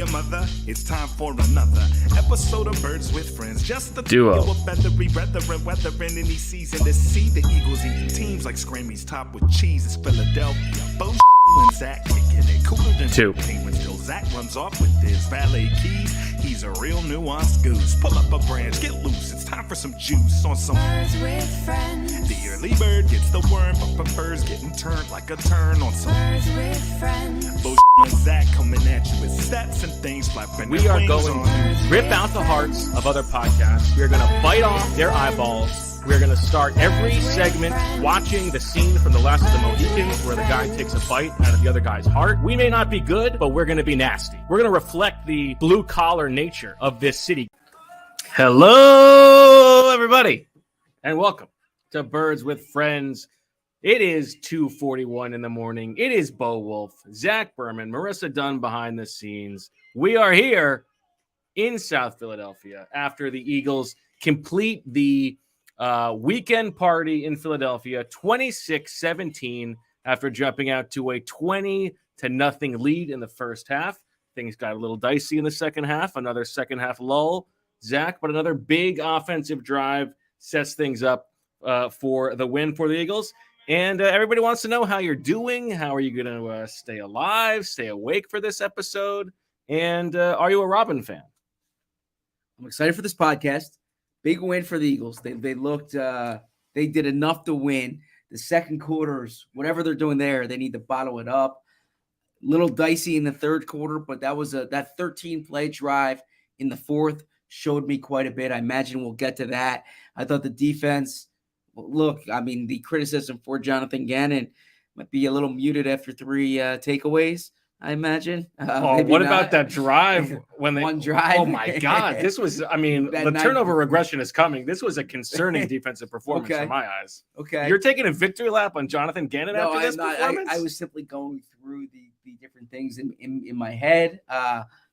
your mother. It's time for another episode of Birds with Friends. Just the duo of feathery brethren, weathering any season to see the Eagles eating teams like Scrammy's top with cheese. It's Philadelphia. Wulf and Zach kicking it cooler than two. When still Zach runs off with his valet keys. He's a real nuanced goose. Pull up a branch, get loose. It's time for some juice on some Birds with Friends. The early bird gets the worm, but prefers getting turned like a turn on some Birds with Friends. Wulf and Zach coming at you with stats and things flapping. We are going to rip out the hearts of other podcasts. We are going to bite off their eyeballs. We're going to start every segment watching the scene from The Last of the Mohicans where the guy takes a bite out of the other guy's heart. We may not be good, but we're going to be nasty. We're going to reflect the blue-collar nature of this city. Hello, everybody, and welcome to Birds with Friends. It is 2:41 in the morning. It is Bo Wulf, Zach Berman, Marissa Dunn behind the scenes. We are here in South Philadelphia after the Eagles complete the weekend party in Philadelphia, 26-17, after jumping out to a 20-0 lead in the first half. Things got a little dicey in the second half, another second half lull, Zach, but another big offensive drive sets things up for the win for the Eagles. And everybody wants to know how you're doing. How are you going to stay alive, stay awake for this episode? And are you a Robin fan? I'm excited for this podcast. Big win for the Eagles. They looked they did enough to win. The second quarters, whatever they're doing there, they need to bottle it up. Little dicey in the third quarter, but that was that 13-play drive in the fourth showed me quite a bit. I imagine we'll get to that. I thought the defense, look, I mean, the criticism for Jonathan Gannon might be a little muted after three takeaways, I imagine. What about that drive when they one drive? Oh my God. This was, I mean, the turnover regression is coming. This was a concerning defensive performance in my eyes. Okay. You're taking a victory lap on Jonathan Gannon after this performance? I was simply going through the different things in my head.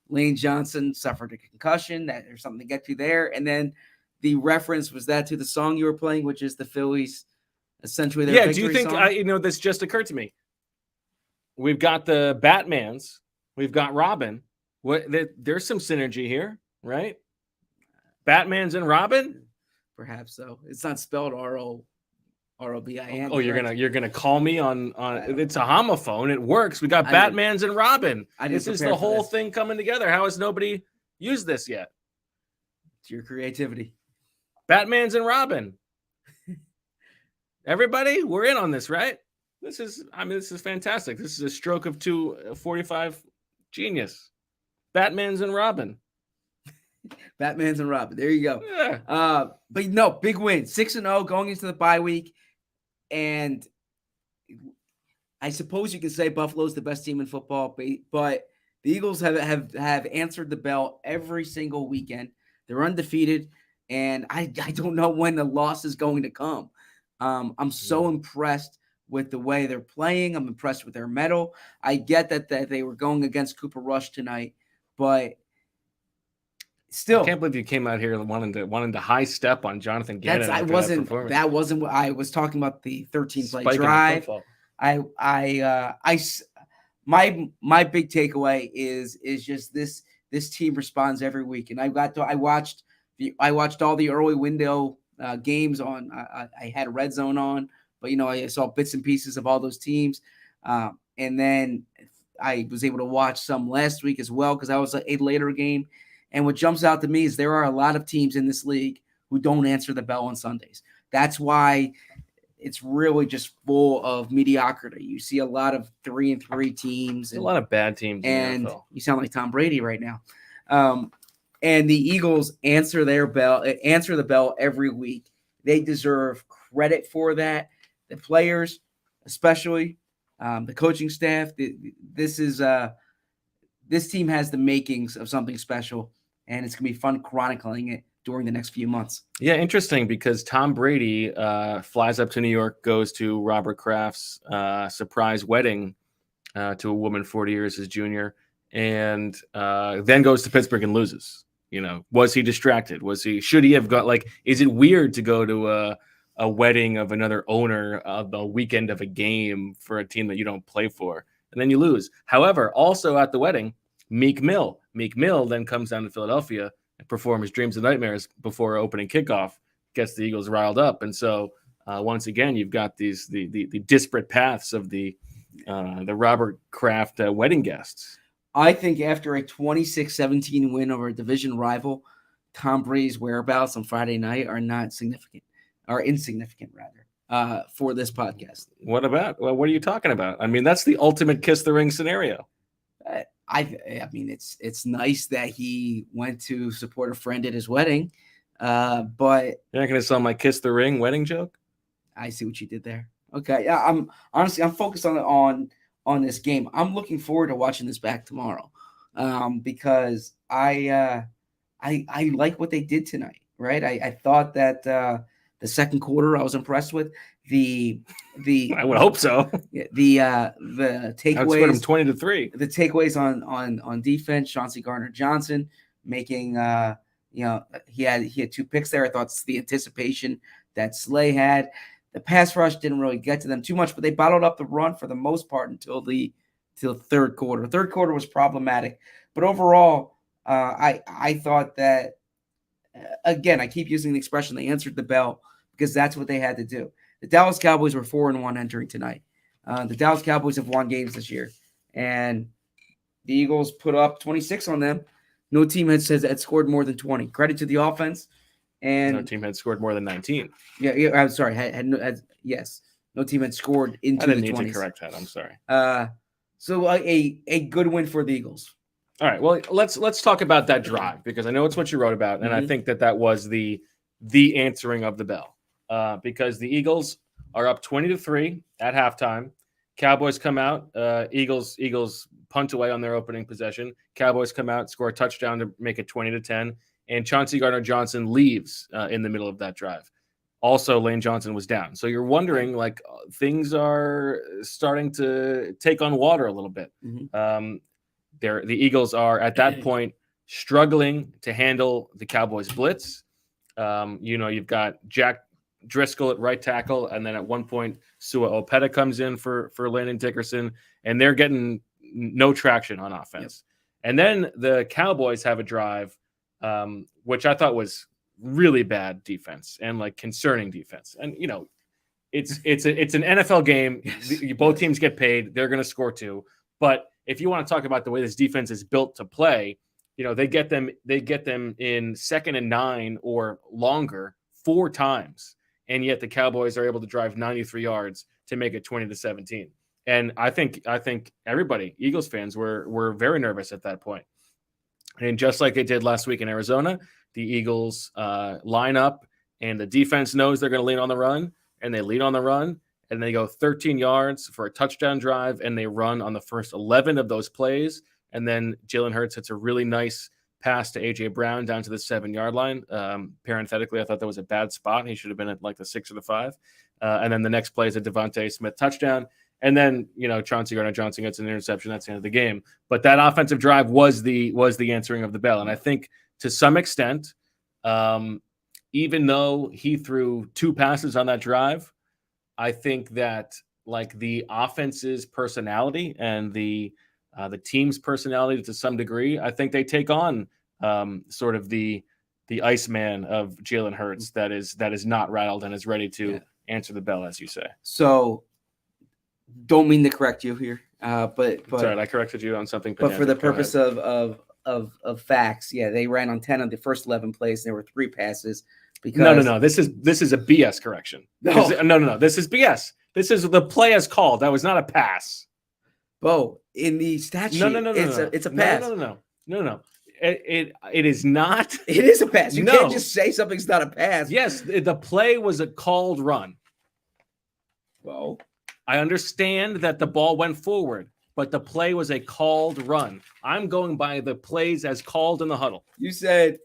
Lane Johnson suffered a concussion. That there's something to get to there. And then the reference was that to the song you were playing, which is the Phillies, essentially their victory do you think, song? this just occurred to me. We've got the Batmans. We've got Robin. There's some synergy here, right? Batmans and Robin? Perhaps so. It's not spelled R-O-B-I-N. Oh, you're gonna call me on it's a homophone. It works. We got Batmans and Robin. This is the whole thing coming together. How has nobody used this yet? It's your creativity. Batmans and Robin. Everybody, we're in on this, right? This is fantastic. This is a stroke of 245 genius. Batmans and Robin. Batmans and Robin. There you go. Yeah. But no, big win. 6-0 going into the bye week. And I suppose you can say Buffalo's the best team in football, but the Eagles have answered the bell every single weekend. They're undefeated, and I don't know when the loss is going to come. I'm so impressed with the way they're playing. I'm impressed with their mettle. I get that they were going against Cooper Rush tonight, but still, I can't believe you came out here wanting to high step on Jonathan Gannon. That wasn't what I was talking about. The 13-play drive. My big takeaway is just this team responds every week, and I watched all the early window games on. I had Red Zone on. But, I saw bits and pieces of all those teams. And then I was able to watch some last week as well because that was a later game. And what jumps out to me is there are a lot of teams in this league who don't answer the bell on Sundays. That's why it's really just full of mediocrity. You see a lot of 3-3 teams. A lot of bad teams. And you sound like Tom Brady right now. And the Eagles answer the bell every week. They deserve credit for that. The players, especially the coaching staff, this team has the makings of something special, and it's going to be fun chronicling it during the next few months. Yeah, interesting because Tom Brady flies up to New York, goes to Robert Kraft's surprise wedding to a woman 40 years his junior, and then goes to Pittsburgh and loses. Was he distracted? Should he have got is it weird to go to a wedding of another owner of the weekend of a game for a team that you don't play for, and then you lose? However, also at the wedding, Meek Mill. Meek Mill then comes down to Philadelphia and performs Dreams and Nightmares before opening kickoff, gets the Eagles riled up. And so once again, you've got the disparate paths of the Robert Kraft wedding guests. I think after a 26-17 win over a division rival, Tom Brady's whereabouts on Friday night are insignificant for this podcast. What are you talking about? I mean, that's the ultimate kiss the ring scenario. I mean, it's nice that he went to support a friend at his wedding, but you're not going to sell my kiss the ring wedding joke. I see what you did there. Okay, yeah, I'm focused on this game. I'm looking forward to watching this back tomorrow, because I like what they did tonight. Right, I thought that the second quarter I was impressed with. I would hope so. The takeaways. Him 20-3. The takeaways on defense. Chauncey Gardner-Johnson making he had 2 picks there. I thought it's the anticipation that Slay had. The pass rush didn't really get to them too much, but they bottled up the run for the most part until the third quarter. Third quarter was problematic, but overall, I thought that again, I keep using the expression they answered the bell because that's what they had to do. The Dallas Cowboys were 4-1 entering tonight. The Dallas Cowboys have won games this year, and the Eagles put up 26 on them. No team had scored more than 20. Credit to the offense. And no team had scored more than 19. Yeah, I'm sorry. Yes, no team had scored into the 20s. I didn't need to correct that. I'm sorry. So a good win for the Eagles. All right. Well, let's talk about that drive because I know it's what you wrote about, and I think that was the answering of the bell. Because the Eagles are up 20-3 at halftime. Cowboys come out. Eagles punt away on their opening possession. Cowboys come out, score a touchdown to make it 20-10. And Chauncey Gardner-Johnson leaves in the middle of that drive. Also, Lane Johnson was down. So you're wondering, things are starting to take on water a little bit. The Eagles are, at that point, struggling to handle the Cowboys' blitz. You've got Jack Driscoll at right tackle, and then at one point, Sua Opeta comes in for Landon Dickerson, and they're getting no traction on offense. Yep. And then the Cowboys have a drive, which I thought was really bad defense and concerning defense. And it's an NFL game. Yes. Both teams get paid. They're going to score 2. But if you want to talk about the way this defense is built to play, they get them in 2nd and 9 or longer 4 times. And yet the Cowboys are able to drive 93 yards to make it 20-17. And I think everybody, Eagles fans, were very nervous at that point. And just like they did last week in Arizona, the Eagles line up, and the defense knows they're going to lean on the run, and they lean on the run, and they go 13 yards for a touchdown drive, and they run on the first 11 of those plays. And then Jalen Hurts hits a really nice pass to A.J. Brown down to the 7-yard line. Parenthetically, I thought that was a bad spot. He should have been at the 6 or the 5. And then the next play is a Devontae Smith touchdown. And then, Chauncey Gardner-Johnson gets an interception. That's the end of the game. But that offensive drive was the answering of the bell. And I think to some extent, even though he threw 2 passes on that drive, I think that the offense's personality and the team's personality to some degree, I think they take on sort of the Iceman of Jalen Hurts that is not rattled and is ready to answer the bell, as you say. So, don't mean to correct you here, but sorry, I corrected you on something. But for the purpose of facts, they ran on 10 of the first 11 plays. There were 3 passes. Because no. This is a BS correction. No. This is BS. This is the play as called. That was not a pass. Bo, in the stat sheet, it's a pass. No. It is not. It is a pass. You can't just say something's not a pass. Yes, the play was a called run. Bo, I understand that the ball went forward, but the play was a called run. I'm going by the plays as called in the huddle. You said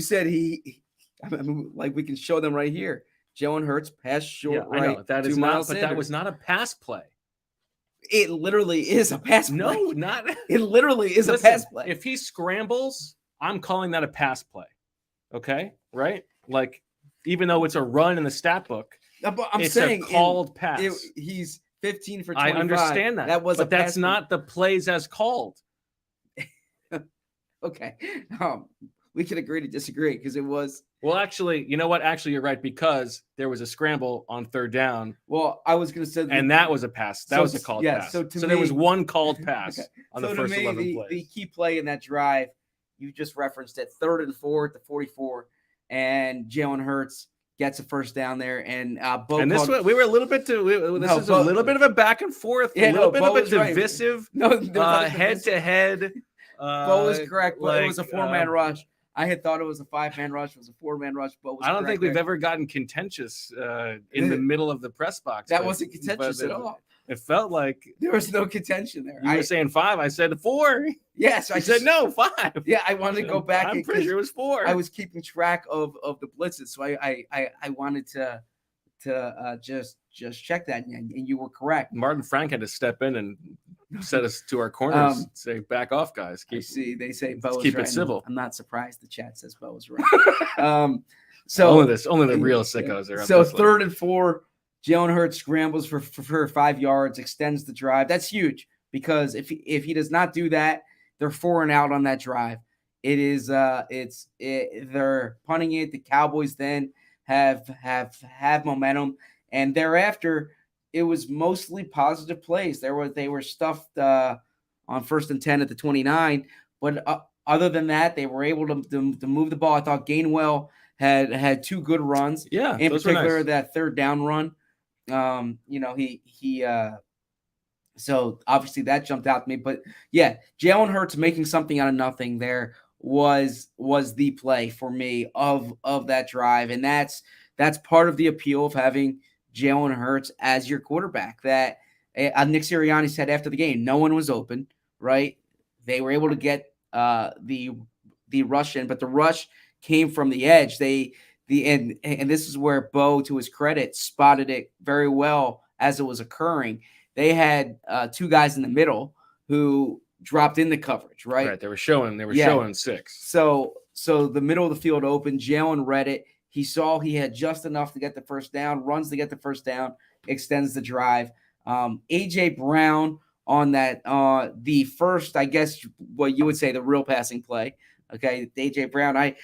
he. We can show them right here. Jalen Hurts pass short right. I know. That is not, but that was not a pass play. It literally is a pass play. No, not. It literally is a pass play. If he scrambles, I'm calling that a pass play. Okay, right? Even though it's a run in the stat book, it's saying a called pass. He's 15 for 25. I understand that. That was, but that's not the plays as called. Okay. We can agree to disagree because it was. Well, actually, you know what? Actually, you're right, because there was a scramble on third down. Well, I was going to say, and that was a pass. That was a called pass. So there was one called pass on the first 11 plays. The key play in that drive, you just referenced it, 3rd and 4 at the 44, and Jalen Hurts gets a first down there, and Bo. And we were a little bit a little bit of a back and forth, a little bit of a divisive, head to head. Bo was correct, but it was a 4-man rush. I had thought it was a 5-man rush. It was a 4-man rush. Bo was I don't think we've ever gotten contentious in the middle of the press box. That wasn't contentious at all. It felt like there was no contention there. You were saying 5. I said 4. Yes, I said no 5. Yeah, I wanted to go back. I'm pretty sure it was 4. I was keeping track of the blitzes, so I wanted to just check that, and you were correct. Martin Frank had to step in and set us to our corners. Say, back off, guys. They say Bo is keep right. it civil. I'm not surprised the chat says Bo is right. So only the real sickos are. So 3rd and 4, Jalen Hurts scrambles for 5 yards, extends the drive. That's huge, because if he does not do that, they're 4 and out on that drive. They're punting it. The Cowboys then have momentum, and thereafter it was mostly positive plays. They were stuffed on 1st and 10 at the 29, but other than that, they were able to move the ball. I thought Gainwell had 2 good runs. Yeah, in particular nice. That 3rd down run. So obviously that jumped out to me. But yeah, Jalen Hurts making something out of nothing there was the play for me of that drive, and that's part of the appeal of having Jalen Hurts as your quarterback. That Nick Sirianni said after the game, no one was open, right? They were able to get the rush in, but the rush came from the edge. And this is where Bo, to his credit, spotted it very well as it was occurring. They had 2 guys in the middle who dropped in the coverage, right? Right. They were showing 6. So the middle of the field open. Jalen read it. He saw he had just enough to get the first down, runs to get the first down, extends the drive. A.J. Brown on that, the first, I guess what you would say, the real passing play. Okay, A.J. Brown. I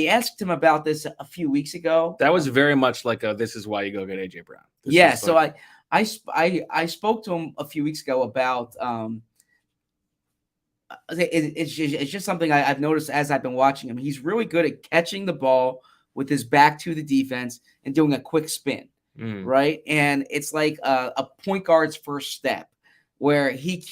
asked him about this a few weeks ago. That was very much like this is why you go get A.J. Brown. So I spoke to him a few weeks ago about it's just something I've noticed as I've been watching him. He's really good at catching the ball with his back to the defense and doing a quick spin, right? And it's like a point guard's first step, where he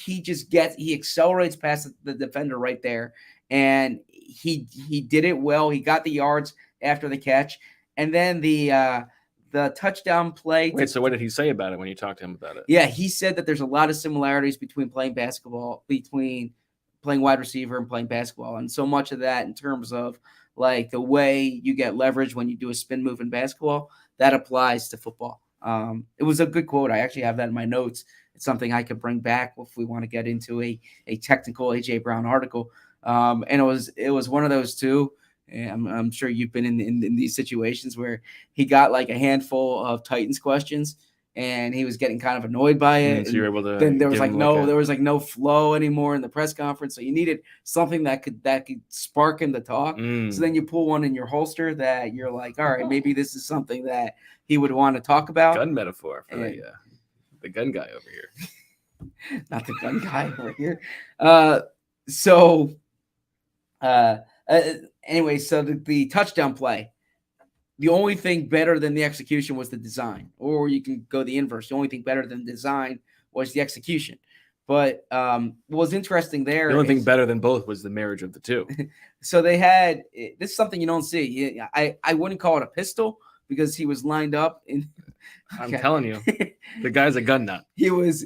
accelerates past the defender right there, and he did it well. He got the yards after the catch, and then the touchdown play. Wait, so what did he say about it when you talked to him about it? Yeah, he said that there's a lot of similarities between playing wide receiver and playing basketball, and so much of that in terms of like the way you get leverage when you do a spin move in basketball, that applies to football. It was a good quote. I actually have that in my notes. It's something I could bring back if we want to get into a technical A.J. Brown article. And it was one of those two. And I'm sure you've been in these situations where he got like a handful of Titans questions and he was getting kind of annoyed by it. So you were able to. Then there was no flow anymore in the press conference. So you needed something that could spark him to talk. So then you pull one in your holster that you're like, all right, maybe this is something that he would want to talk about. Gun metaphor for the gun guy over here. Not the gun guy over here. Anyway, so the touchdown play, the only thing better than the execution was the design, or you can go the inverse. The only thing better than design was the execution. But what was interesting there, the only thing better than both was the marriage of the two. So they had, this is something you don't see. I wouldn't call it a pistol because he was lined up in. I'm telling you, the guy's a gun nut. He was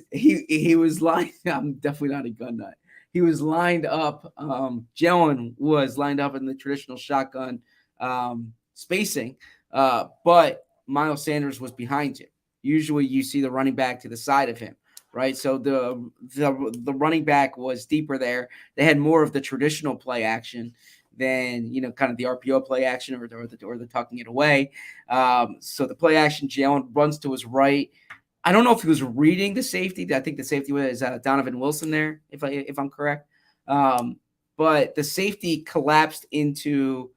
lined. I'm definitely not a gun nut. He was lined up. Jalen was lined up in the traditional shotgun spacing, but Miles Sanders was behind him. Usually, you see the running back to the side of him, right? So the running back was deeper there. They had more of the traditional play action than kind of the RPO play action or the tucking it away. So the play action, Jalen runs to his right. I don't know if he was reading the safety. I think the safety was Donovan Wilson there, if I'm correct. but the safety collapsed into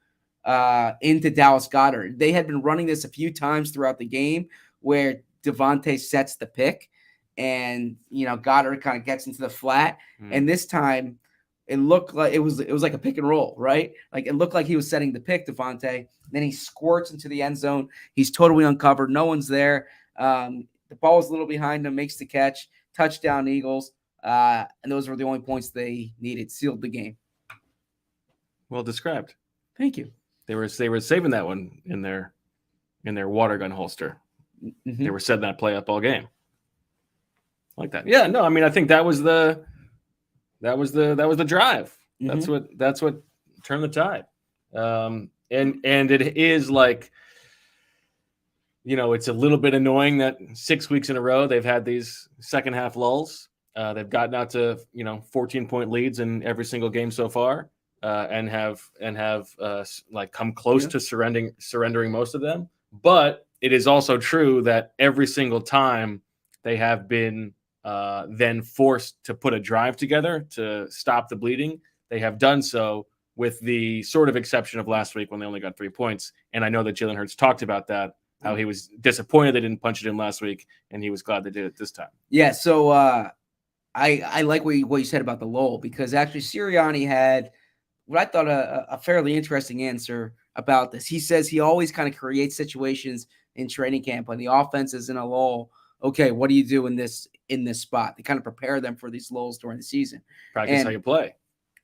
Dallas Goedert. They had been running this a few times throughout the game where Devontae sets the pick and, Goddard kind of gets into the flat. And this time it looked like it was like a pick and roll, right? Like it looked like he was setting the pick, Devontae. Then he squirts into the end zone. He's totally uncovered. No one's there. The ball was a little behind him, makes the catch, touchdown Eagles. And those were the only points they needed, sealed the game. Well described. Thank you. They were saving that one in their water gun holster. Mm-hmm. They were setting that play up all game. Like that. Yeah, no, I mean I think that was the drive. Mm-hmm. That's what turned the tide. And it is like, it's a little bit annoying that 6 weeks in a row they've had these second half lulls. They've gotten out to 14-point leads in every single game so far, and have come close to surrendering most of them. But it is also true that every single time they have been then forced to put a drive together to stop the bleeding, they have done so with the sort of exception of last week when they only got 3 points. And I know that Jalen Hurts talked about that, how he was disappointed they didn't punch it in last week, and he was glad they did it this time. Yeah, so I like what you said about the lull, because actually Sirianni had what I thought a fairly interesting answer about this. He says he always kind of creates situations in training camp when the offense is in a lull. Okay, what do you do in this spot? They kind of prepare them for these lulls during the season. Practice how you play.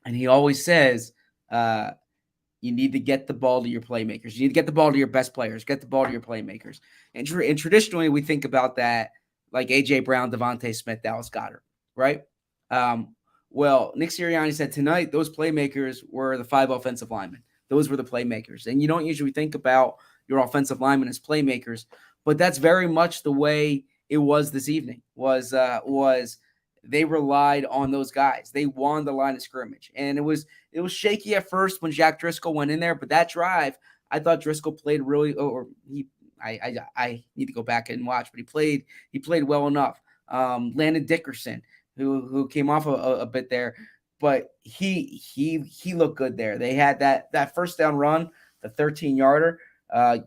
And he always says, you need to get the ball to your playmakers. You need to get the ball to your best players. Get the ball to your playmakers. And traditionally, we think about that like A.J. Brown, Devontae Smith, Dallas Goedert, right? Well, Nick Sirianni said tonight those playmakers were the 5 offensive linemen. Those were the playmakers. And you don't usually think about your offensive linemen as playmakers, but that's very much the way it was this evening. Was they relied on those guys. They won the line of scrimmage. And it was shaky at first when Jack Driscoll went in there, but that drive, I thought Driscoll played really I need to go back and watch, but he played well enough. Landon Dickerson, who came off a bit there, but he looked good there. They had that first down run, the 13-yarder.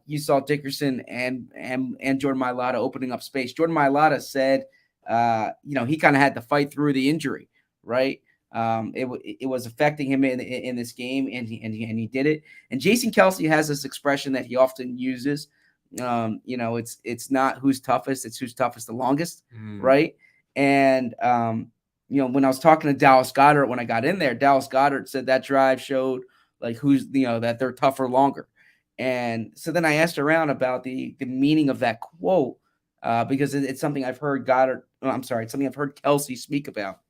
You saw Dickerson and Jordan Mailata opening up space. Jordan Mailata said, he kind of had to fight through the injury, right? It was affecting him in this game, and he did it. And Jason Kelce has this expression that he often uses. It's not who's toughest, it's who's toughest the longest, right? And when I was talking to Dallas Goedert when I got in there, Dallas Goedert said that drive showed like who's that they're tougher longer. And so then I asked around about the meaning of that quote, because it's something I've heard it's something I've heard Kelce speak about.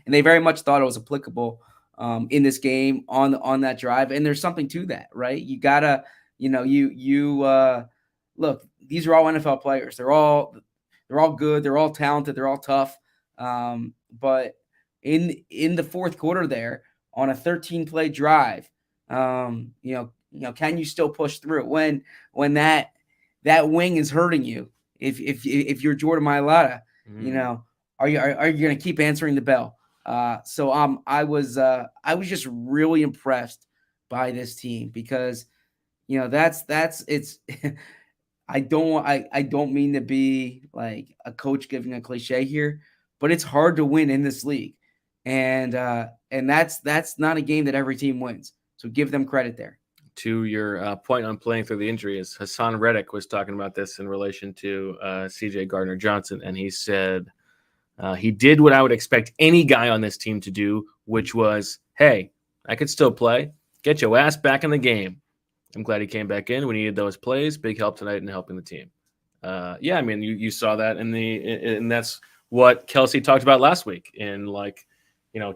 And they very much thought it was applicable in this game on that drive. And there's something to that, right? You gotta, look, these are all NFL players. They're all good. They're all talented. They're all tough. But in the fourth quarter there on a 13-play drive, can you still push through when that wing is hurting you? If you're Jordan Mailata, are you going to keep answering the bell? So I was just really impressed by this team because, that's it's. I don't mean to be like a coach giving a cliche here, but it's hard to win in this league, and that's not a game that every team wins. So give them credit there. To your point on playing through the injury, is Hassan Reddick was talking about this in relation to CJ Gardner-Johnson, and he said he did what I would expect any guy on this team to do, which was, hey, I could still play. Get your ass back in the game. I'm glad he came back in. We needed those plays. Big help tonight in helping the team. You saw that and that's what Kelce talked about last week. And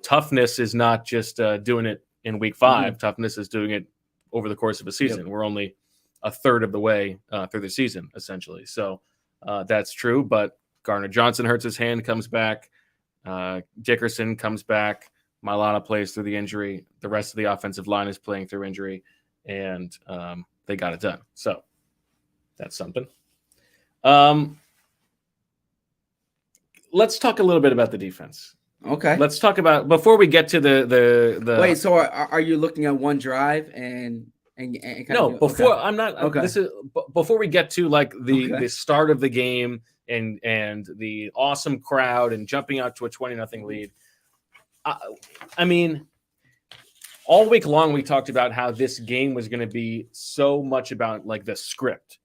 toughness is not just doing it in week 5. Mm-hmm. Toughness is doing it over the course of a season. Yep. We're only a third of the way through the season, essentially. So that's true. But Gardner-Johnson hurts his hand, comes back. Dickerson comes back. Mailata plays through the injury. The rest of the offensive line is playing through injury. And they got it done. So that's something. Let's talk a little bit about the defense. Okay. Let's talk about before we get to the Wait. So are you looking at one drive and no, before okay. I'm not. Okay. This is before we get to like the Okay. start of the game and the awesome crowd and jumping out to a 20-0 lead. I mean, all week long we talked about how this game was going to be so much about like the script,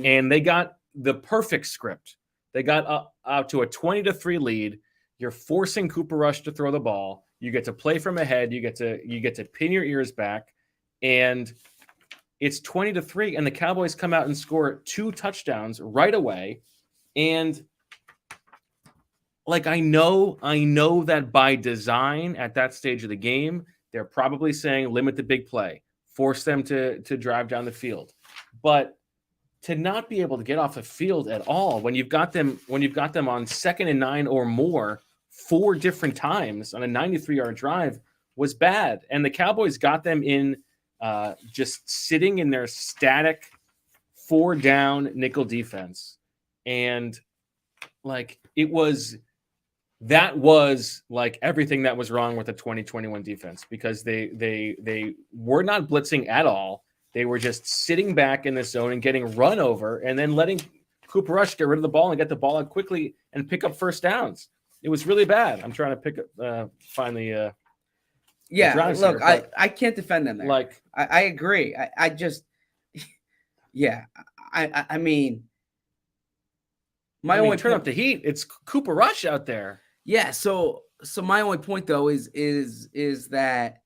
and they got the perfect script. They got out to a 20-3 lead. You're forcing Cooper Rush to throw the ball. You get to play from ahead. You get to pin your ears back, and it's 20-3. And the Cowboys come out and score 2 touchdowns right away. And like I know that by design at that stage of the game, they're probably saying limit the big play, force them to drive down the field, but to not be able to get off the field at all when you've got them on 2nd and 9 or more 4 different times on a 93-yard drive was bad. And the Cowboys got them in just sitting in their static 4-down nickel defense. And like that was like everything that was wrong with the 2021 defense, because they were not blitzing at all. They were just sitting back in the zone and getting run over and then letting Cooper Rush get rid of the ball and get the ball out quickly and pick up first downs. It was really bad. I'm trying to pick up, find the drives look, here, I can't defend them there. like, I agree. I just, yeah, I mean, only turn up the heat. It's Cooper Rush out there. Yeah. So my only point though is that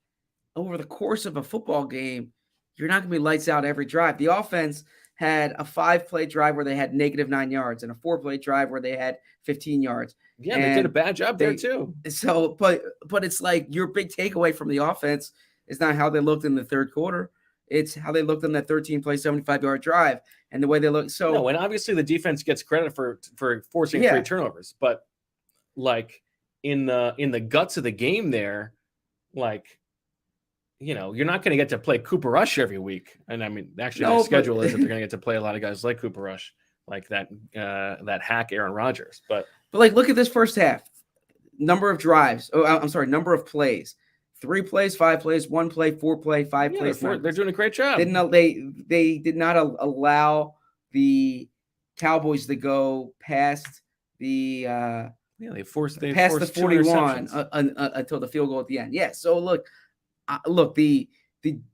over the course of a football game, you're not going to be lights out every drive. The offense had a 5-play drive where they had -9 yards and a 4-play drive where they had 15 yards. Yeah, they did a bad job there too. So, but it's like your big takeaway from the offense is not how they looked in the third quarter. It's how they looked in that 13-play, 75-yard drive and the way they look. So, no, and obviously the defense gets credit for forcing 3 turnovers, but like in the guts of the game there, like, you know, you're not going to get to play Cooper Rush every week. And I mean, actually, the schedule is that they're going to get to play a lot of guys like Cooper Rush, like that hack Aaron Rodgers. But like, look at this first half. Number of drives. Oh, I'm sorry. Number of plays. 3 plays, 5 plays, 1 play, 4 play, 5 plays. They're doing a great job. They did not allow the Cowboys to go past the they forced the 41 until the field goal at the end. Yeah. So look, the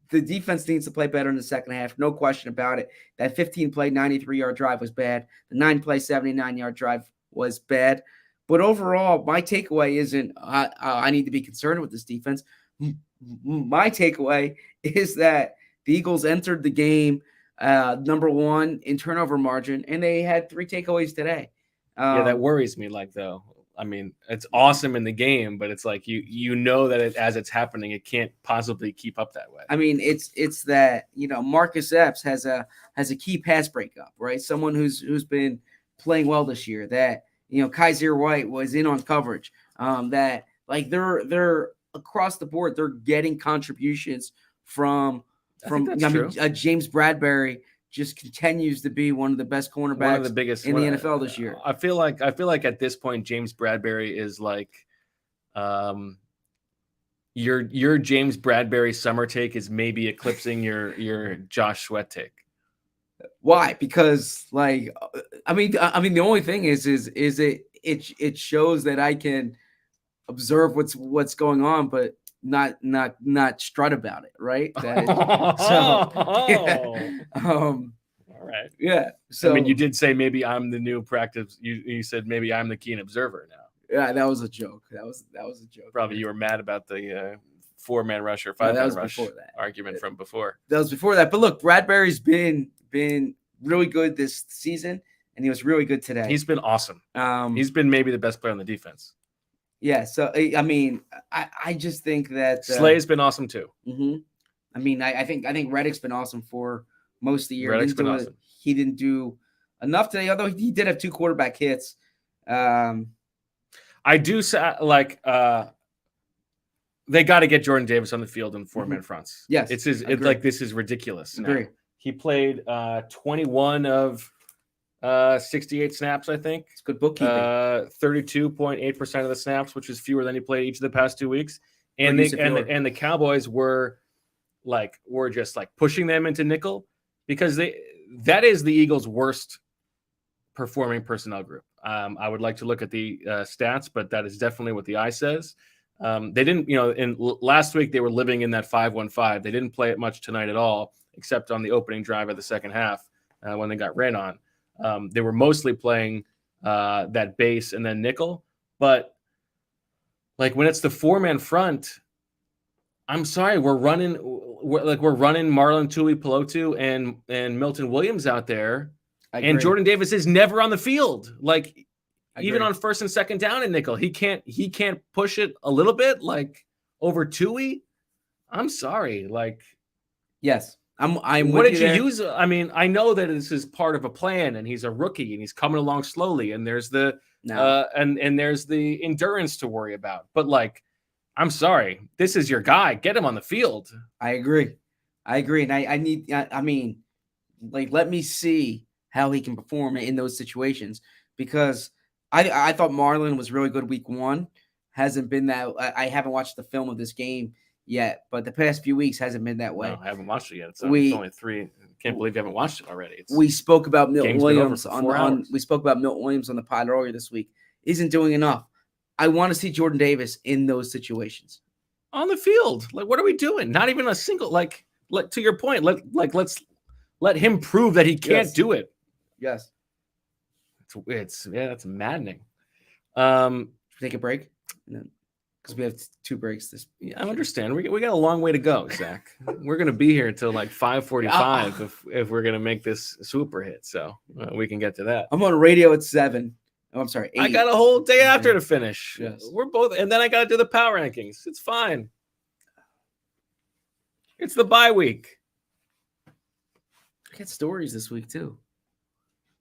defense needs to play better in the second half. No question about it. That 15-play, 93-yard drive was bad. The 9-play, 79-yard drive was bad. But overall, my takeaway isn't I need to be concerned with this defense. My takeaway is that the Eagles entered the game number 1 in turnover margin, and they had 3 takeaways today. That worries me. Like, though, I mean, it's awesome in the game, but it's like you know that as it's happening, it can't possibly keep up that way. I mean, it's that, you know, Marcus Epps has a key pass breakup, right? Someone who's been playing well this year. That, you know, Kaiser White was in on coverage. That like they're across the board, they're getting contributions from James Bradbury just continues to be one of the best cornerbacks, one of the biggest in the NFL this year. I feel like at this point, James Bradbury is like, your James Bradbury summer take is maybe eclipsing your Josh Sweat take. Why? Because like, I mean, the only thing is it shows that I can observe what's going on, but not strut about it, right? All right. Yeah. So I mean, you did say maybe I'm the new practice. You said maybe I'm the keen observer now. Yeah, that was a joke. That was a joke. Probably you were mad about the 4-man rush or 5-man rush argument from before. That was before that. But look, Bradbury's been really good this season, and he was really good today. He's been awesome. He's been maybe the best player on the defense. Yeah, so I mean, I just think that Slay's been awesome too. Mm-hmm. I mean, I think Reddick's been awesome for most of the year. Reddick's been awesome. He didn't do enough today, although he did have 2 quarterback hits. I do say like they got to get Jordan Davis on the field in 4-man fronts. Yes, it's like this is ridiculous. Agree. He played 21 of 68 snaps, I think. It's good bookkeeping. 32.8% of the snaps, which is fewer than he played each of the past 2 weeks. And the Cowboys were just pushing them into nickel because that is the Eagles' worst performing personnel group. I would like to look at the stats, but that is definitely what the eye says. They didn't, last week they were living in that 5-1-5. They didn't play it much tonight at all, except on the opening drive of the second half when they got ran on. They were mostly playing that base and then nickel, but when it's the 4-man front, I'm sorry, we're running Marlon Tuipulotu and Milton Williams out there, and Jordan Davis is never on the field. Even on first and second down in nickel, he can't push it a little bit over Tui. I'm sorry, yes. I'm what with did you you there. use? I mean, I know that this is part of a plan, and he's a rookie, and he's coming along slowly, and there's the and there's the endurance to worry about. But I'm sorry, this is your guy. Get him on the field. I agree, and I mean, let me see how he can perform in those situations, because I thought Marlon was really good week 1. Hasn't been that. I haven't watched the film of this game yet, but the past few weeks hasn't been that way. No, I haven't watched it yet. It's only 3. I can't believe you haven't watched it already. We spoke about Milton Williams we spoke about Milton Williams on the pod earlier this week. Isn't doing enough. I want to see Jordan Davis in those situations on the field. What are we doing? Not even a single. To your point. Let's let him prove that he can't do it. Yes. That's maddening. Take a break, because we have 2 breaks this. I understand. We got a long way to go, Zach. We're gonna be here until 5:45 if we're gonna make this Swooper hit. So we can get to that. I'm on radio at 7. Oh, I'm sorry. 8. I got a whole day after to finish. Yes. We're both, and then I got to do the power rankings. It's fine. It's the bye week. I got stories this week too.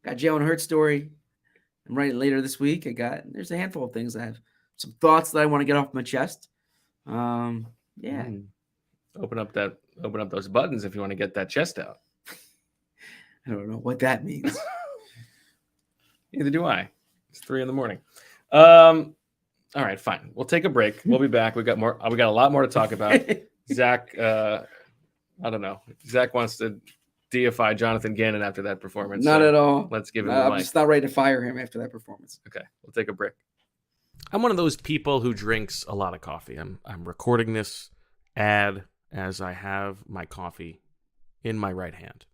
Got Jalen Hurts story. I'm writing later this week. There's a handful of things. I have some thoughts that I want to get off my chest. Yeah. Open up those buttons if you want to get that chest out. I don't know what that means. Neither do I. It's 3 a.m. All right, fine. We'll take a break. We'll be back. We got a lot more to talk about. Zach, I don't know. Zach wants to deify Jonathan Gannon after that performance. Not at all. Let's give him the I'm mic. just not ready to fire him after that performance. Okay, we'll take a break. I'm one of those people who drinks a lot of coffee. I'm recording this ad as I have my coffee in my right hand.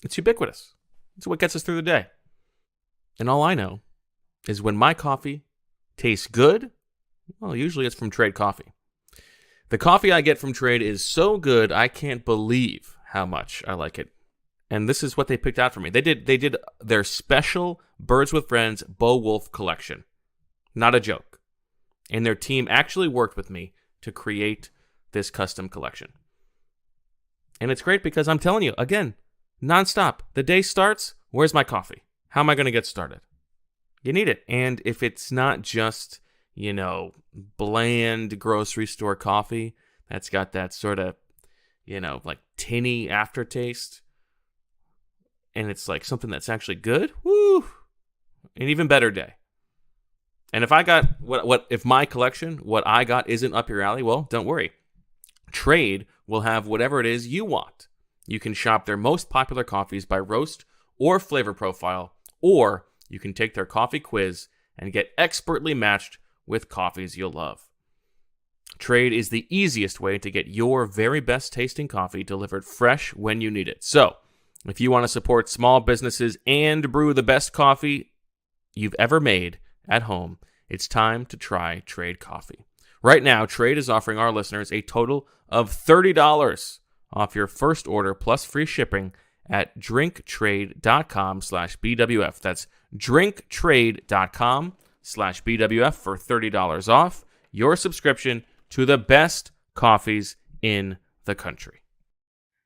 It's ubiquitous. It's what gets us through the day. And all I know is when my coffee tastes good, well, usually it's from Trade Coffee. The coffee I get from Trade is so good, I can't believe how much I like it. And this is what they picked out for me. They did their special Birds with Friends Bo Wulf collection. Not a joke. And their team actually worked with me to create this custom collection. And it's great because I'm telling you, again, nonstop. The day starts, where's my coffee? How am I going to get started? You need it. And if it's not just, bland grocery store coffee that's got that sort of, tinny aftertaste, and it's something that's actually good, woo, an even better day. And if I got if my collection, what I got isn't up your alley, well, don't worry. Trade will have whatever it is you want. You can shop their most popular coffees by roast or flavor profile, or you can take their coffee quiz and get expertly matched with coffees you'll love. Trade is the easiest way to get your very best tasting coffee delivered fresh when you need it. So, if you want to support small businesses and brew the best coffee you've ever made at home, it's time to try Trade Coffee. Right now, Trade is offering our listeners a total of $30 off your first order plus free shipping at drinktrade.com/BWF. That's drinktrade.com/BWF for $30 off your subscription to the best coffees in the country.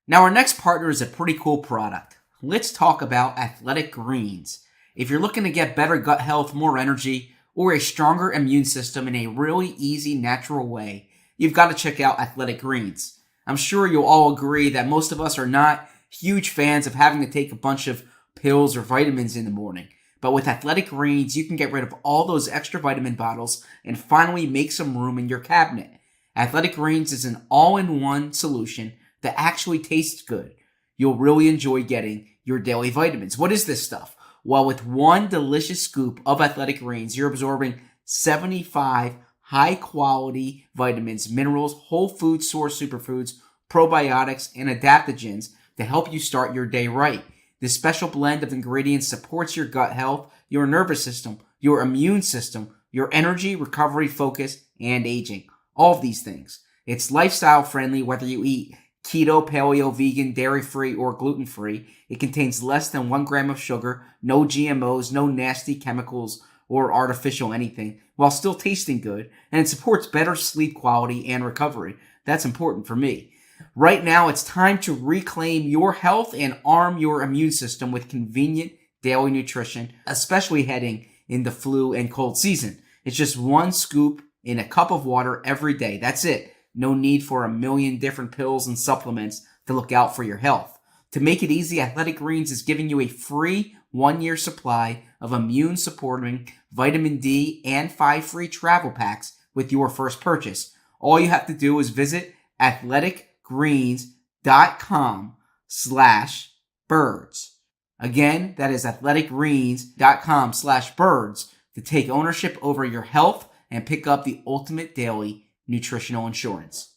Now, our next partner is a pretty cool product. Let's talk about Athletic Greens. If you're looking to get better gut health, more energy, or a stronger immune system in a really easy, natural way, you've got to check out Athletic Greens. I'm sure you'll all agree that most of us are not huge fans of having to take a bunch of pills, or vitamins in the morning. But with Athletic Greens, you can get rid of all those extra vitamin bottles and finally make some room in your cabinet. Athletic Greens is an all-in-one solution that actually tastes good. You'll really enjoy getting your daily vitamins. What is this stuff? Well, with one delicious scoop of Athletic Greens, you're absorbing 75 high-quality vitamins, minerals, whole food source superfoods, probiotics, and adaptogens to help you start your day right. This special blend of ingredients supports your gut health, your nervous system, your immune system, your energy, recovery, focus, and aging. All of these things. It's lifestyle friendly whether you eat keto, paleo, vegan, dairy-free, or gluten-free. It contains less than 1 gram of sugar, no GMOs, no nasty chemicals or artificial anything, while still tasting good, and it supports better sleep quality and recovery. That's important for me. Right now, it's time to reclaim your health and arm your immune system with convenient daily nutrition, especially heading into flu and cold season. It's just one scoop in a cup of water every day. That's it. No need for a million different pills and supplements to look out for your health. To make it easy, Athletic Greens is giving you a free 1-year supply of immune-supporting vitamin D and 5 free travel packs with your first purchase. All you have to do is visit athleticgreens.com/birds. Again, that is athleticgreens.com/birds to take ownership over your health and pick up the ultimate daily nutritional insurance.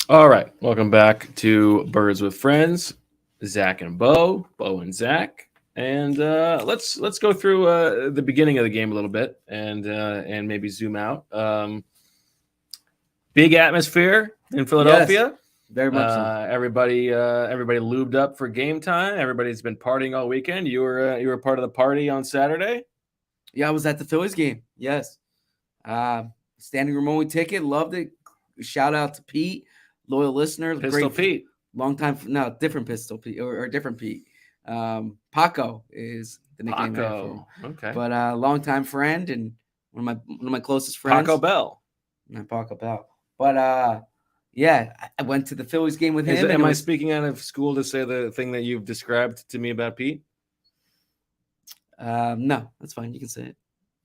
All right. Welcome back to Birds with Friends. Zach and Bo and Zach. And let's go through the beginning of the game a little bit and maybe zoom out. Big atmosphere in Philadelphia. Yes, very much so. Everybody lubed up for game time. Everybody's been partying all weekend. You were part of the party on Saturday? Yeah, I was at the Phillies game. Yes. Standing room only ticket. Loved it. Shout out to Pete, loyal listener. Pistol Pete. Long time. No, different Pistol Pete or different Pete. Paco is the nickname. Paco. Okay. But longtime friend and one of my closest friends. Paco Bell. Not Paco Bell. But yeah, I went to the Phillies game with him. Am I speaking out of school to say the thing that you've described to me about Pete? No, that's fine. You can say it.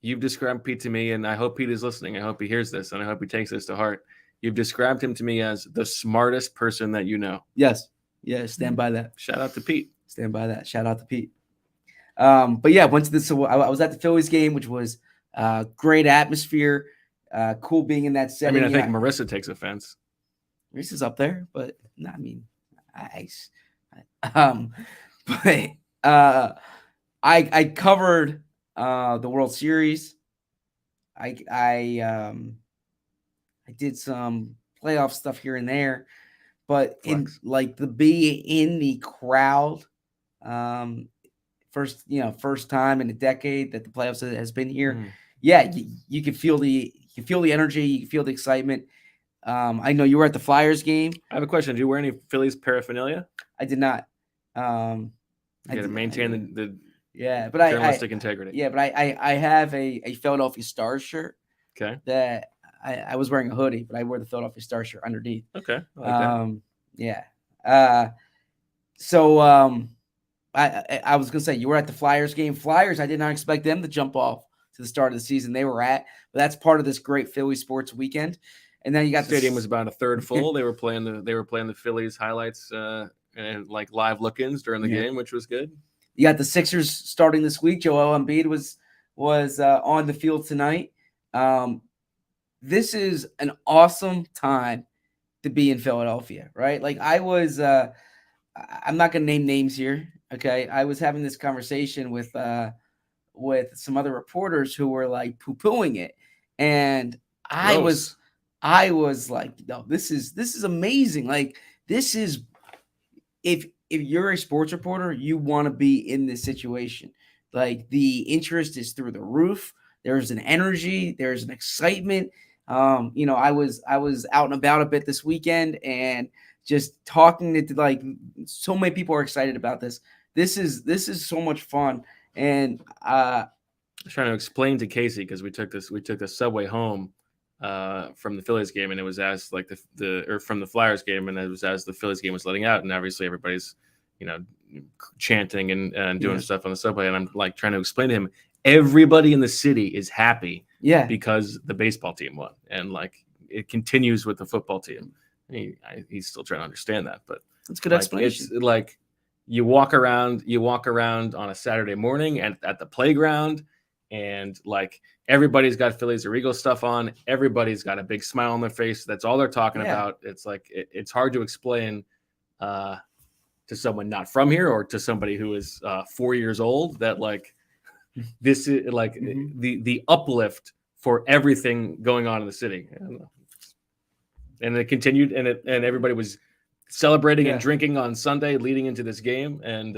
You've described Pete to me, and I hope Pete is listening. I hope he hears this, and I hope he takes this to heart. You've described him to me as the smartest person that you know. Yes. Yeah, stand by that. Shout out to Pete. Stand by that. Shout out to Pete. But yeah, went to this. So I was at the Phillies game, which was great atmosphere. Cool being in that setting. I mean, I think Marissa takes offense. Marissa's up there, but no, I mean, I covered the World Series. I did some playoff stuff here and there, but in like the be in the crowd, first time in a decade that the playoffs has been here. Mm. Yeah, you can feel the energy, you can feel the excitement. I know you were at the Flyers game. I have a question. Do you wear any Phillies paraphernalia? I did not. You got to maintain the but journalistic integrity. Yeah, but I have a Philadelphia Stars shirt. Okay. That I was wearing a hoodie, but I wore the Philadelphia Stars shirt underneath. Okay. I like that. Yeah. So I was gonna say you were at the Flyers game. Flyers, I did not expect them to jump off to the start of the season. They were but that's part of this great Philly sports weekend. And then you got the stadium was about a third full. They were playing the Phillies highlights and like live look-ins during the game, which was good. You got the Sixers starting this week. Joel Embiid was on the field tonight. This is an awesome time to be in Philadelphia, right? Like I was, I'm not going to name names here. Okay. I was having this conversation with some other reporters who were like poo-pooing it. And I was like, no, this is amazing. Like this is, if you're a sports reporter, you want to be in this situation. Like the interest is through the roof. There's an energy. There's an excitement. I was out and about a bit this weekend and just talking to like so many people are excited about this. This is so much fun. And I was trying to explain to Casey because we took the subway home from the Phillies game, and it was as like from the Flyers game, and it was as the Phillies game was letting out, and obviously everybody's chanting and doing stuff on the subway. And I'm like trying to explain to him, everybody in the city is happy because the baseball team won. And like it continues with the football team. He's still trying to understand that, but that's good explanation. It's like you walk around on a Saturday morning and at the playground, and like everybody's got Phillies or Eagles stuff on. Everybody's got a big smile on their face. That's all they're talking about. It's like it's hard to explain to someone not from here or to somebody who is 4 years old that like this is like the uplift for everything going on in the city. I don't know. And it continued, and everybody was celebrating and drinking on Sunday leading into this game, and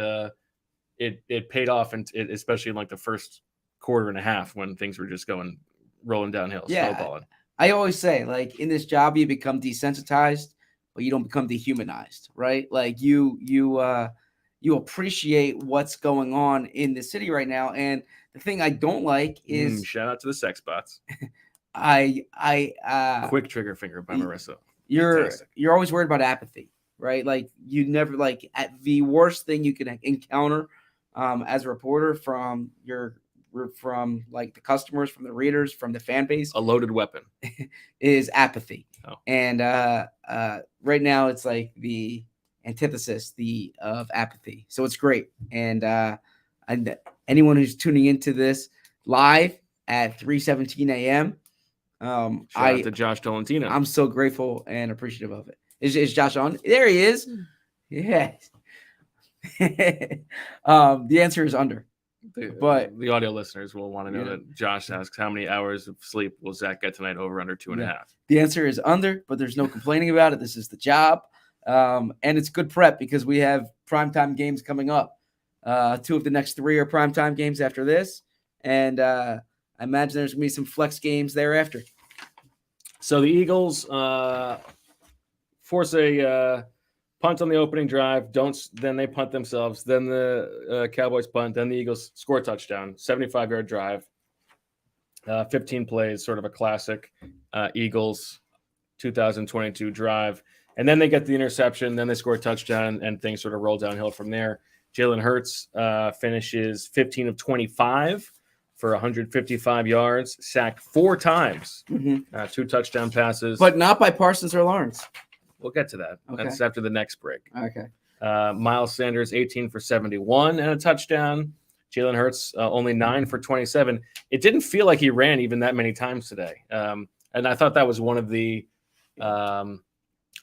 it paid off, and especially in like the first quarter and a half when things were just rolling downhill, snowballing. I always say, like, in this job you become desensitized, but you don't become dehumanized, right? Like you appreciate what's going on in the city right now, and the thing I don't like is shout out to the sex bots. Quick trigger finger by Marissa. You're always worried about apathy, right? Like you never like at the worst thing you can encounter as a reporter from like the customers, from the readers, from the fan base. A loaded weapon is apathy. Oh. And right now it's like the antithesis of apathy. So it's great. And anyone who's tuning into this live at 3:17 a.m. Shout out to Josh Tolentino. I'm so grateful and appreciative of it. Is Josh on? There he is. Yeah. The answer is under. But the audio listeners will want to know that Josh asks, how many hours of sleep will Zach get tonight? Over under 2.5. The answer is under, but there's no complaining about it. This is the job. And it's good prep because we have primetime games coming up. 2 of the next 3 are primetime games after this. And I imagine there's going to be some flex games thereafter. So the Eagles force a punt on the opening drive. Then they punt themselves. Then the Cowboys punt. Then the Eagles score a touchdown. 75-yard drive. 15 plays, sort of a classic Eagles 2022 drive. And then they get the interception. Then they score a touchdown, and things sort of roll downhill from there. Jalen Hurts finishes 15 of 25 for 155 yards, sacked 4 times, 2 touchdown passes. But not by Parsons or Lawrence. We'll get to that. Okay. That's after the next break. Okay. Miles Sanders, 18 for 71 and a touchdown. Jalen Hurts, only 9 for 27. It didn't feel like he ran even that many times today. And I thought that was one of the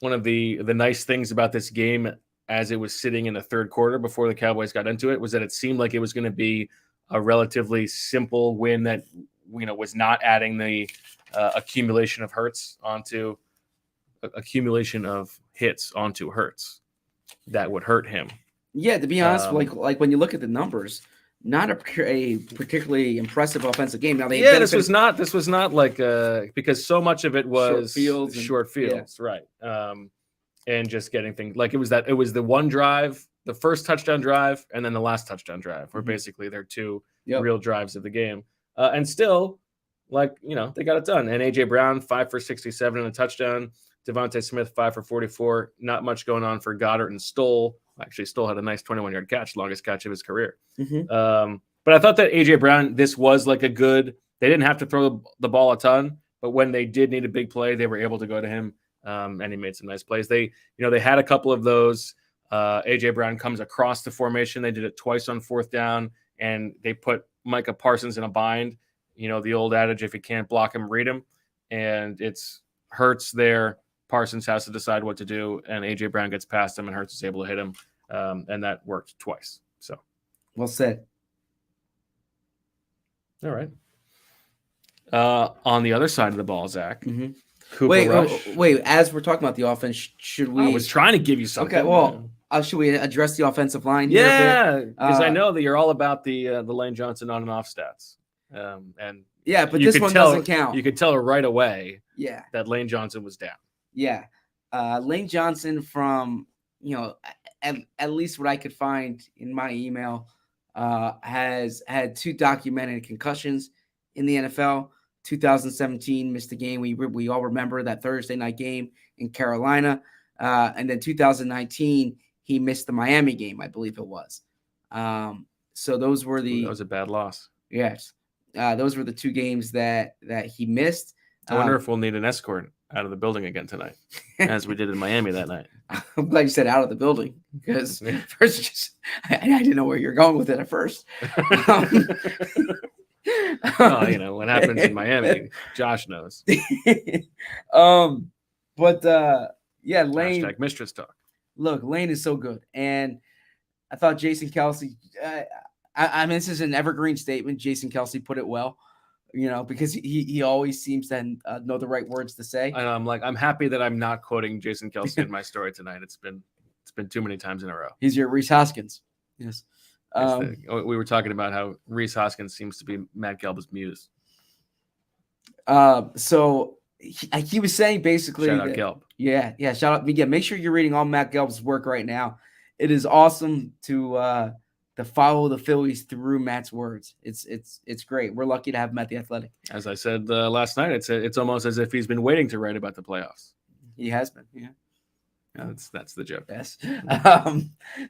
nice things about this game as it was sitting in the third quarter before the Cowboys got into it, was that it seemed like it was going to be a relatively simple win that, was not adding the accumulation of hits onto Hurts that would hurt him. Yeah, to be honest, like when you look at the numbers, not a particularly impressive offensive game. Now this was not like because so much of it was short fields, right? And just getting things like it was the one drive, the first touchdown drive, and then the last touchdown drive, were basically their 2 real drives of the game. And still, they got it done. And AJ Brown, 5 for 67 and a touchdown. Devontae Smith, 5 for 44. Not much going on for Goddard and Stoll. Actually, Stoll had a nice 21-yard catch, longest catch of his career. But I thought that AJ Brown, this was like a good. They didn't have to throw the ball a ton, but when they did need a big play, they were able to go to him. And he made some nice plays. They had a couple of those. AJ Brown comes across the formation. They did it twice on 4th down, and they put Micah Parsons in a bind. The old adage, if you can't block him, read him. And it's Hurts there. Parsons has to decide what to do, and AJ Brown gets past him, and Hurts is able to hit him. And that worked twice. So, well said. All right. On the other side of the ball, Zach. Wait. As we're talking about the offense, should we? I was trying to give you something. Okay. Well, should we address the offensive line? Yeah, because I know that you're all about the Lane Johnson on and off stats. And yeah, but this one doesn't count. You could tell right away. Yeah. That Lane Johnson was down. Yeah, Lane Johnson, from at least what I could find in my email, has had 2 documented concussions in the NFL. 2017 missed the game. We all remember that Thursday night game in Carolina. And then 2019, he missed the Miami game, I believe it was. So those were That was a bad loss. Yes. Those were the 2 games that he missed. I wonder if we'll need an escort out of the building again tonight, as we did in Miami that night. I'm glad you said out of the building, because first I didn't know where you're going with it at first. Oh, what happens in Miami, Josh knows. But yeah, Lane. Hashtag mistress talk. Look, Lane is so good, and I thought Jason Kelsey. I mean, this is an evergreen statement. Jason Kelsey put it well, because he always seems to know the right words to say. And I'm happy that I'm not quoting Jason Kelsey in my story tonight. It's been too many times in a row. He's your Reese Hoskins. Yes. We were talking about how Reese Hoskins seems to be Matt Gelb's muse. So he was saying basically, shout out Gelb. Yeah. Shout out. Yeah. Make sure you're reading all Matt Gelb's work right now. It is awesome to follow the Phillies through Matt's words. It's great. We're lucky to have him at the Athletic. As I said last night, it's almost as if he's been waiting to write about the playoffs. He has been. Yeah. That's the joke. Yes.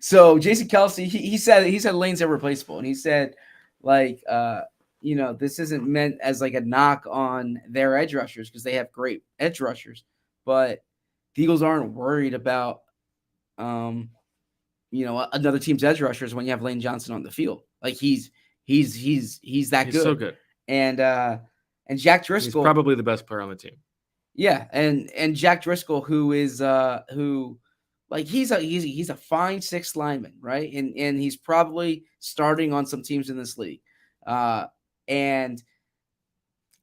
So Jason Kelsey, he said Lane's irreplaceable, and he said this isn't meant as like a knock on their edge rushers, because they have great edge rushers, but the Eagles aren't worried about another team's edge rushers when you have Lane Johnson on the field. Like he's that good. So good. And Jack Driscoll, he's probably the best player on the team. Yeah, and Jack Driscoll, who is he's a fine 6th lineman, right? And he's probably starting on some teams in this league. And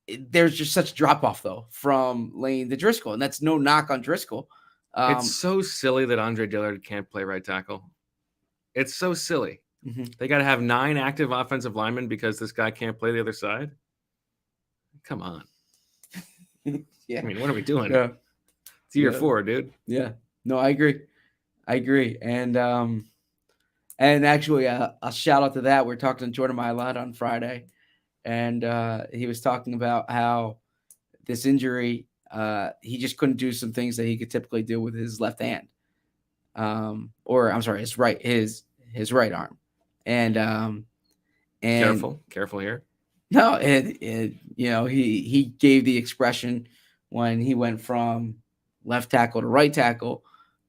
there's just such drop off though from Lane to Driscoll, and that's no knock on Driscoll. It's so silly that Andre Dillard can't play right tackle. It's so silly. Mm-hmm. They got to have 9 active offensive linemen because this guy can't play the other side. Come on. Yeah. I mean, what are we doing? Yeah. It's year 4, dude. Yeah. No, I agree. And actually, a shout out to that. We're talking to Jordan Mailata on Friday, and he was talking about how this injury, he just couldn't do some things that he could typically do with his left hand, or I'm sorry, his right arm, and careful here. No, he gave the expression when he went from left tackle to right tackle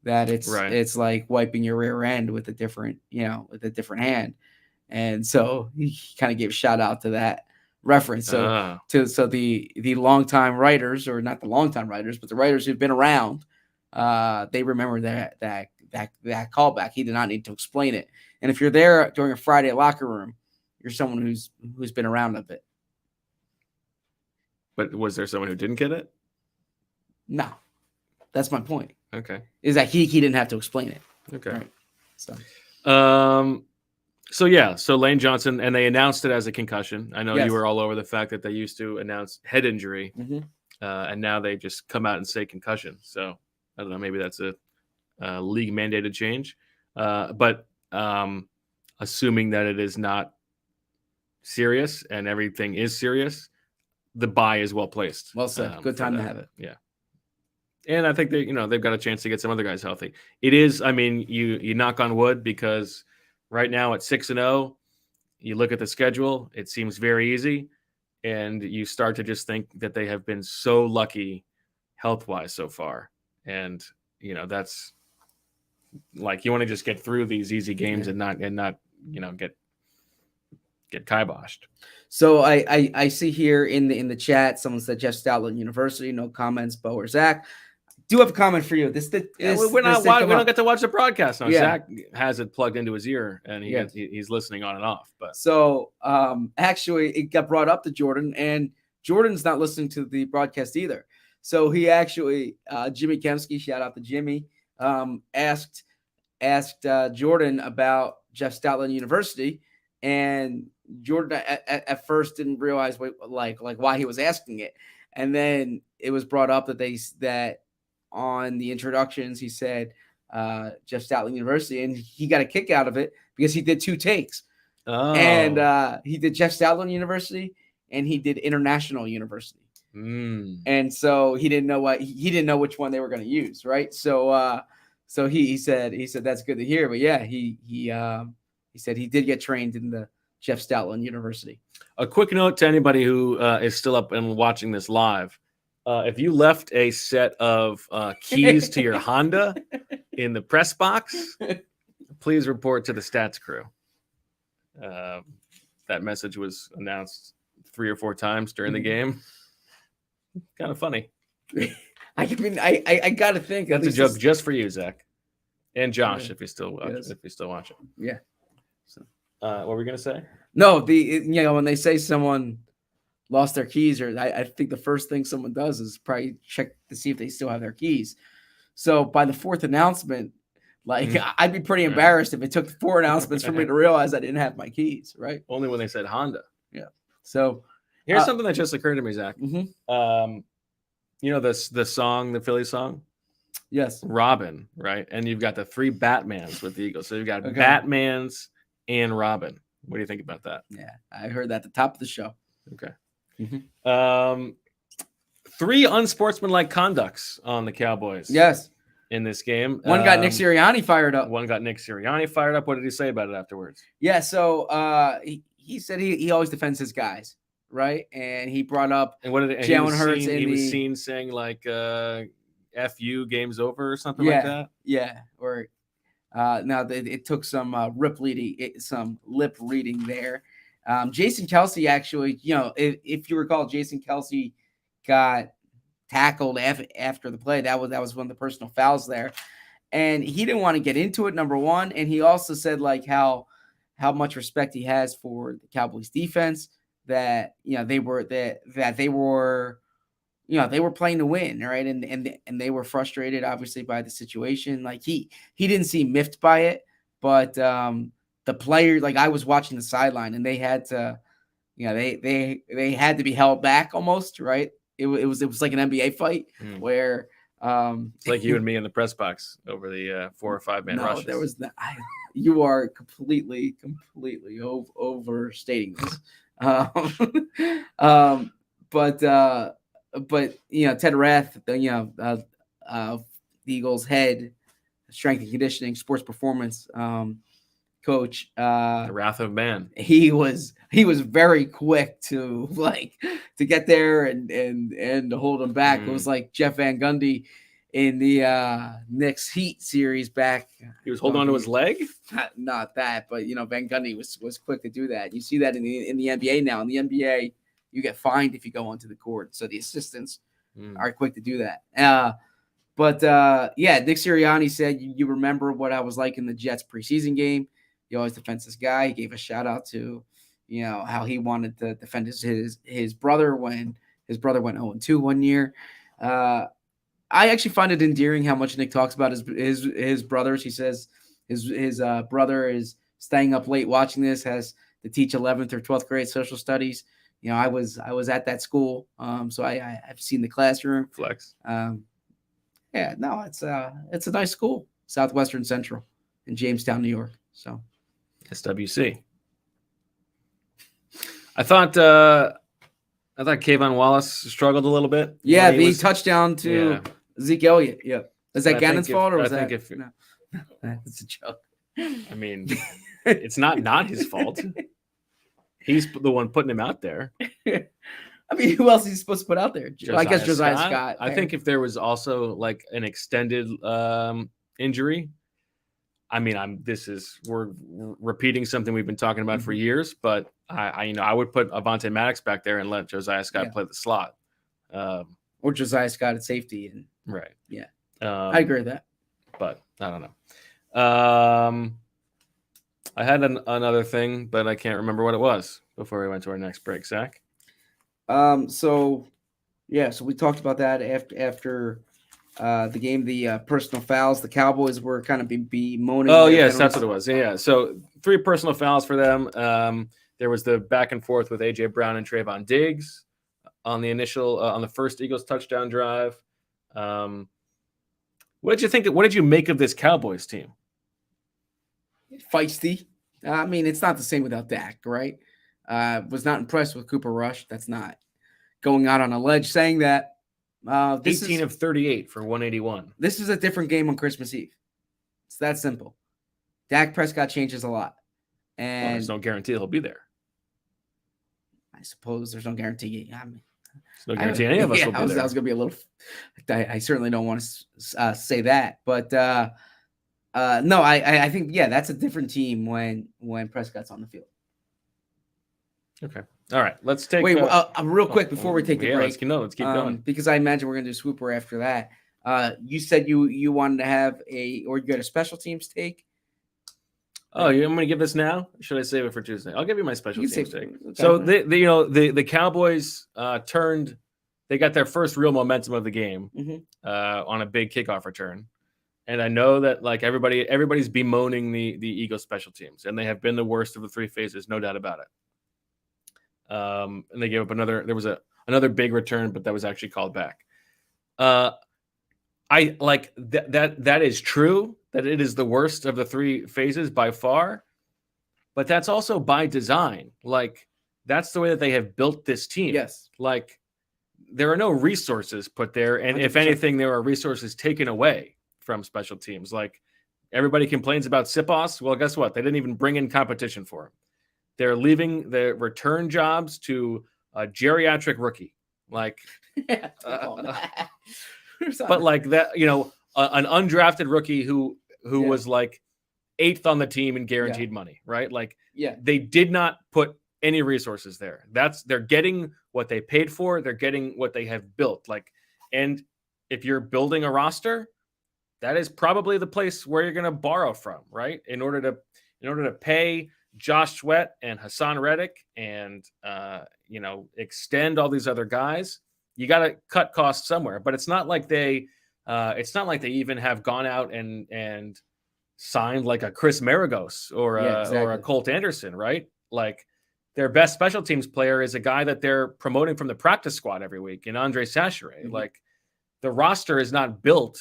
that it's like wiping your rear end with a different hand. And so he kind of gave a shout out to that reference. So the longtime writers, or not the longtime writers, but the writers who've been around, they remember that callback. He did not need to explain it. And if you're there during a Friday locker room, you're someone who's been around a bit. But was there someone who didn't get it? No, that's my point. Okay, is that he didn't have to explain it. Okay, right. So Lane Johnson, and they announced it as a concussion. I know you were all over the fact that they used to announce head injury, and now they just come out and say concussion. So I don't know, maybe that's a league mandated change. But assuming that it is not serious and everything is serious, the bye is well placed. Well said. Good time to have it. Yeah. And I think they've got a chance to get some other guys healthy. It is, I mean, you knock on wood, because right now at 6-0, you look at the schedule, it seems very easy. And you start to just think that they have been so lucky health-wise so far. And, that's like, you want to just get through these easy games and not get kiboshed. So I see here in the chat, someone said Jeff Stoutland University, no comments, Bo or Zach. Do have a comment for you. We don't get to watch the broadcast. No, Zach has it plugged into his ear, and he's listening on and off. But so actually, it got brought up to Jordan, and Jordan's not listening to the broadcast either. So he actually, Jimmy Kemsky, shout out to Jimmy, asked Jordan about Jeff Stoutland University, and Jordan at first didn't realize why he was asking it, and then it was brought up that on the introductions he said Jeff Stoutland University, and he got a kick out of it because he did 2 takes. And he did Jeff Stoutland University and he did International University, and so he didn't know which one they were going to use, right? So So he said that's good to hear. But yeah, he said he did get trained in the Jeff Stoutland University. A quick note to anybody who is still up and watching this live. If you left a set of keys to your Honda in the press box, please report to the stats crew. That message was announced 3 or 4 times during the game. Kind of funny. I mean, I got to think. That's a joke just for you, Zach. And Josh, if you still watch, Yes. if you still watch it. Yeah. So, what were we going to say? No, when they say someone lost their keys, or I think the first thing someone does is probably check to see if they still have their keys. So by the 4th announcement, I'd be pretty embarrassed if it took 4 announcements for me to realize I didn't have my keys, right? Only when they said Honda. Yeah. So here's something that just occurred to me, Zach. Mm-hmm. You know the song, the Philly song? Yes. Robin, right? And you've got the 3 Batmans with the Eagles. So you've got Batmans and Robin. What do you think about that? Yeah, I heard that at the top of the show. Okay. Mm-hmm. 3 unsportsmanlike conducts on the Cowboys. Yes. In this game. One got Nick Sirianni fired up. One got Nick Sirianni fired up. What did he say about it afterwards? Yeah, so he said he always defends his guys, right? And he brought up Jalen Hurts. He was seen saying like F you, game's over or something like that. Yeah. Or now it took some lip reading there. Jason Kelce actually, if you recall, Jason Kelce got tackled after the play. That was one of the personal fouls there, and he didn't want to get into it. Number one, and he also said like how much respect he has for the Cowboys defense. That they were playing to win, right? And they were frustrated, obviously, by the situation. Like he didn't seem miffed by it, but the player, like I was watching the sideline, and they had to, they had to be held back almost, right? It was like an NBA fight where it's like you and me in the press box over the 4 or 5 man rushes. There was you are completely overstating this. But Ted Rath, the Eagles head strength and conditioning, sports performance coach, the wrath of man. He was very quick to get there and to hold him back. It was like Jeff Van Gundy in the Knicks Heat series back. He was holding on to his leg. Not that, but Van Gundy was quick to do that. You see that in the NBA now. In the NBA, you get fined if you go onto the court. So the assistants are quick to do that. But Nick Sirianni said, you remember what I was like in the Jets preseason game. He always defends this guy. He gave a shout out to, how he wanted to defend his brother when his brother went 0-2 one year. I actually find it endearing how much Nick talks about his brothers. He says his brother is staying up late watching this, has to teach 11th or 12th grade social studies. I was at that school, so I've seen the classroom. Flex. It's a nice school, Southwestern Central in Jamestown, New York. So. SWC. I thought Kayvon Wallace struged a little bit. Yeah, the touchdown to Zeke Elliott. Yeah, is that Gannon's fault or was that? No, that's a joke. I mean, it's not his fault. He's the one putting him out there. I mean, who else is he supposed to put out there? I guess Josiah Scott. I think if there was also like an extended injury. I mean, we're repeating something we've been talking about for years, but I would put Avonte Maddox back there and let Josiah Scott play the slot, or Josiah Scott at safety, and right. Yeah, I agree with that. But I don't know. I had another thing, but I can't remember what it was before we went to our next break. Zach. So we talked about that after. The game, the personal fouls, the Cowboys were kind of bemoaning. Oh, yes, that's what it was. Yeah. So 3 personal fouls for them. There was the back and forth with A.J. Brown and Trayvon Diggs on the initial, on the first Eagles touchdown drive. What did you think? What did you make of this Cowboys team? Feisty. I mean, it's not the same without Dak, right? Was not impressed with Cooper Rush. That's not going out on a ledge saying that. 18 of 38 for 181. This is a different game on Christmas Eve. It's that simple. Dak Prescott changes a lot. Well, And there's no guarantee he'll be there. I suppose there's no guarantee. I mean, there's no guarantee any of us will be there. I was going to be a little. I certainly don't want to say that, but no, I think that's a different team when Prescott's on the field. Okay. All right. Let's take. Wait, real quick before we take the break. Let's keep going because I imagine we're going to do Swooper after that. You said you wanted to have you got a special teams take. Oh, I'm going to give this now? Or should I save it for Tuesday? I'll give you my special teams take. Okay. So the Cowboys they got their first real momentum of the game on a big kickoff return. And I know that like everybody's bemoaning the Eagles special teams, and they have been the worst of the three phases, no doubt about it. And they gave up another big return, but that was actually called back. I like that is true, that it is the worst of the three phases by far, but that's also by design. Like that's the way that they have built this team. Yes. Like there are no resources put there. And 100%. If anything, there are resources taken away from special teams. Like everybody complains about Sipos. Well, guess what? They didn't even bring in competition for him. They're leaving the return jobs to a geriatric rookie. Like, but like that, an undrafted rookie who was like 8th on the team in guaranteed money, right? Like, they did not put any resources there. They're getting what they paid for. They're getting what they have built. Like, and if you're building a roster, that is probably the place where you're going to borrow from, right? In order to pay Josh Sweat and Hassan Reddick and extend all these other guys, you got to cut costs somewhere. But it's not like they even have gone out and signed like a Chris Maragos or a Colt Anderson, right? Like their best special teams player is a guy that they're promoting from the practice squad every week in Andre Sachere. Mm-hmm. Like the roster is not built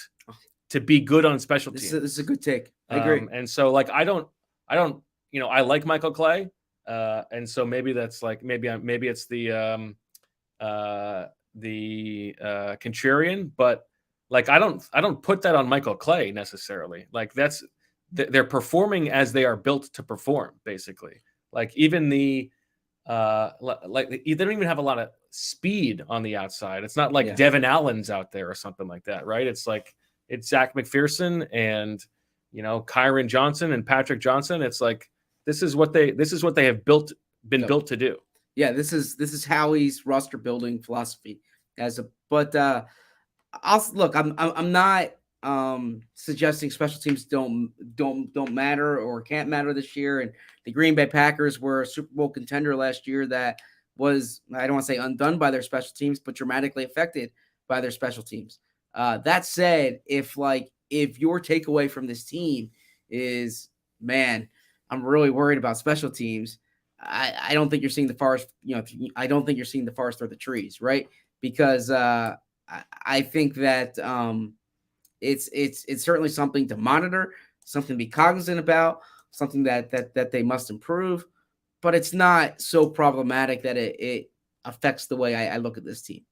to be good on special teams. This is a good take. I agree. And so like I don't I like Michael Clay, and so maybe that's like maybe it's the contrarian, but like I don't put that on Michael Clay necessarily. Like they're performing as they are built to perform, basically. Like even they don't even have a lot of speed on the outside. It's not like Devin Allen's out there or something like that, right? It's like it's Zach McPherson and Kyron Johnson and Patrick Johnson. It's like this is what they have been built to do. Yeah, this is Howie's roster building philosophy. I'm not suggesting special teams don't matter or can't matter this year. And the Green Bay Packers were a Super Bowl contender last year that was, I don't want to say undone by their special teams, but dramatically affected by their special teams. That said, if your takeaway from this team is, man, I'm really worried about special teams, I don't think you're seeing the forest. I don't think you're seeing the forest through the trees, right? Because I think that it's certainly something to monitor, something to be cognizant about, something that they must improve, but it's not so problematic that it affects the way I look at this team.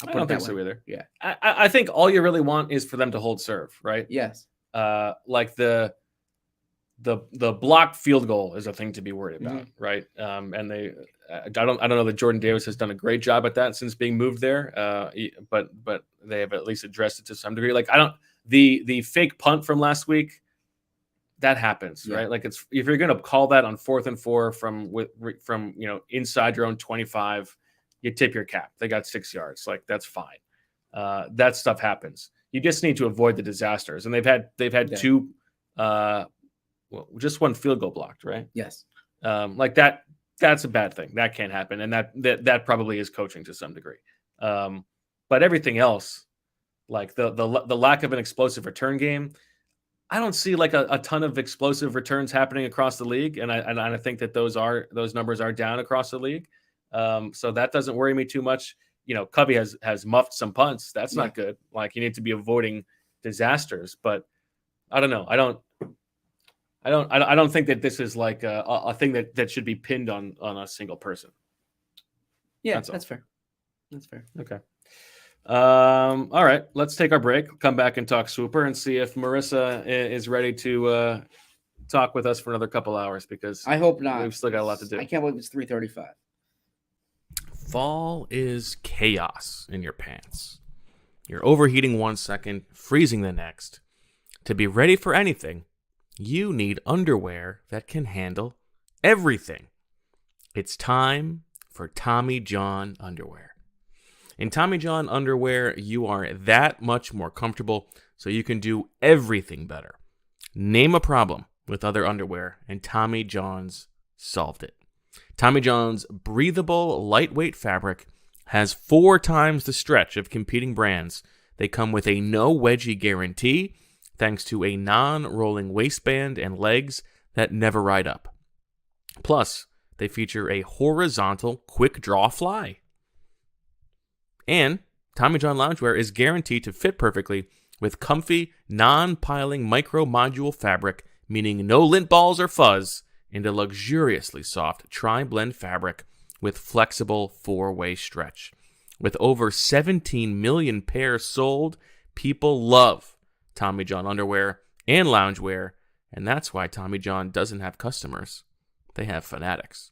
I don't think so either. Yeah, I think all you really want is for them to hold serve, right? Yes. Like the blocked field goal is a thing to be worried about, right? And I don't know that Jordan Davis has done a great job at that since being moved there, but they have at least addressed it to some degree. Like the fake punt from last week, that happens, right? Like if you're going to call that on 4th and 4 from inside your own 25, you tip your cap. They got 6 yards. Like that's fine. That stuff happens. You just need to avoid the disasters. And they've had two, just one field goal blocked, right? Yes. Like that's a bad thing. That can't happen. And that probably is coaching to some degree. But everything else, like the lack of an explosive return game, I don't see like a ton of explosive returns happening across the league. And I think that those numbers are down across the league. So that doesn't worry me too much. Covey has muffed some punts. That's not good. Like you need to be avoiding disasters, but I don't know. I don't think that this is like a thing that should be pinned on a single person. Yeah, that's fair. That's fair. Okay. All right, let's take our break. Come back and talk Swooper and see if Marissa is ready to talk with us for another couple hours because I hope not. We've still got a lot to do. I can't believe it's 3:35. Fall is chaos in your pants. You're overheating 1 second, freezing the next. To be ready for anything, you need underwear that can handle everything. It's time for Tommy John underwear. In Tommy John underwear, you are that much more comfortable, so you can do everything better. Name a problem with other underwear, and Tommy John's solved it. Tommy John's breathable, lightweight fabric has 4 times the stretch of competing brands. They come with a no wedgie guarantee, thanks to a non-rolling waistband and legs that never ride up. Plus, they feature a horizontal quick draw fly. And Tommy John loungewear is guaranteed to fit perfectly with comfy, non-piling micro-module fabric, meaning no lint balls or fuzz, into luxuriously soft tri-blend fabric with flexible 4-way stretch. With over 17 million pairs sold, people love Tommy John underwear and loungewear, and that's why Tommy John doesn't have customers. They have fanatics.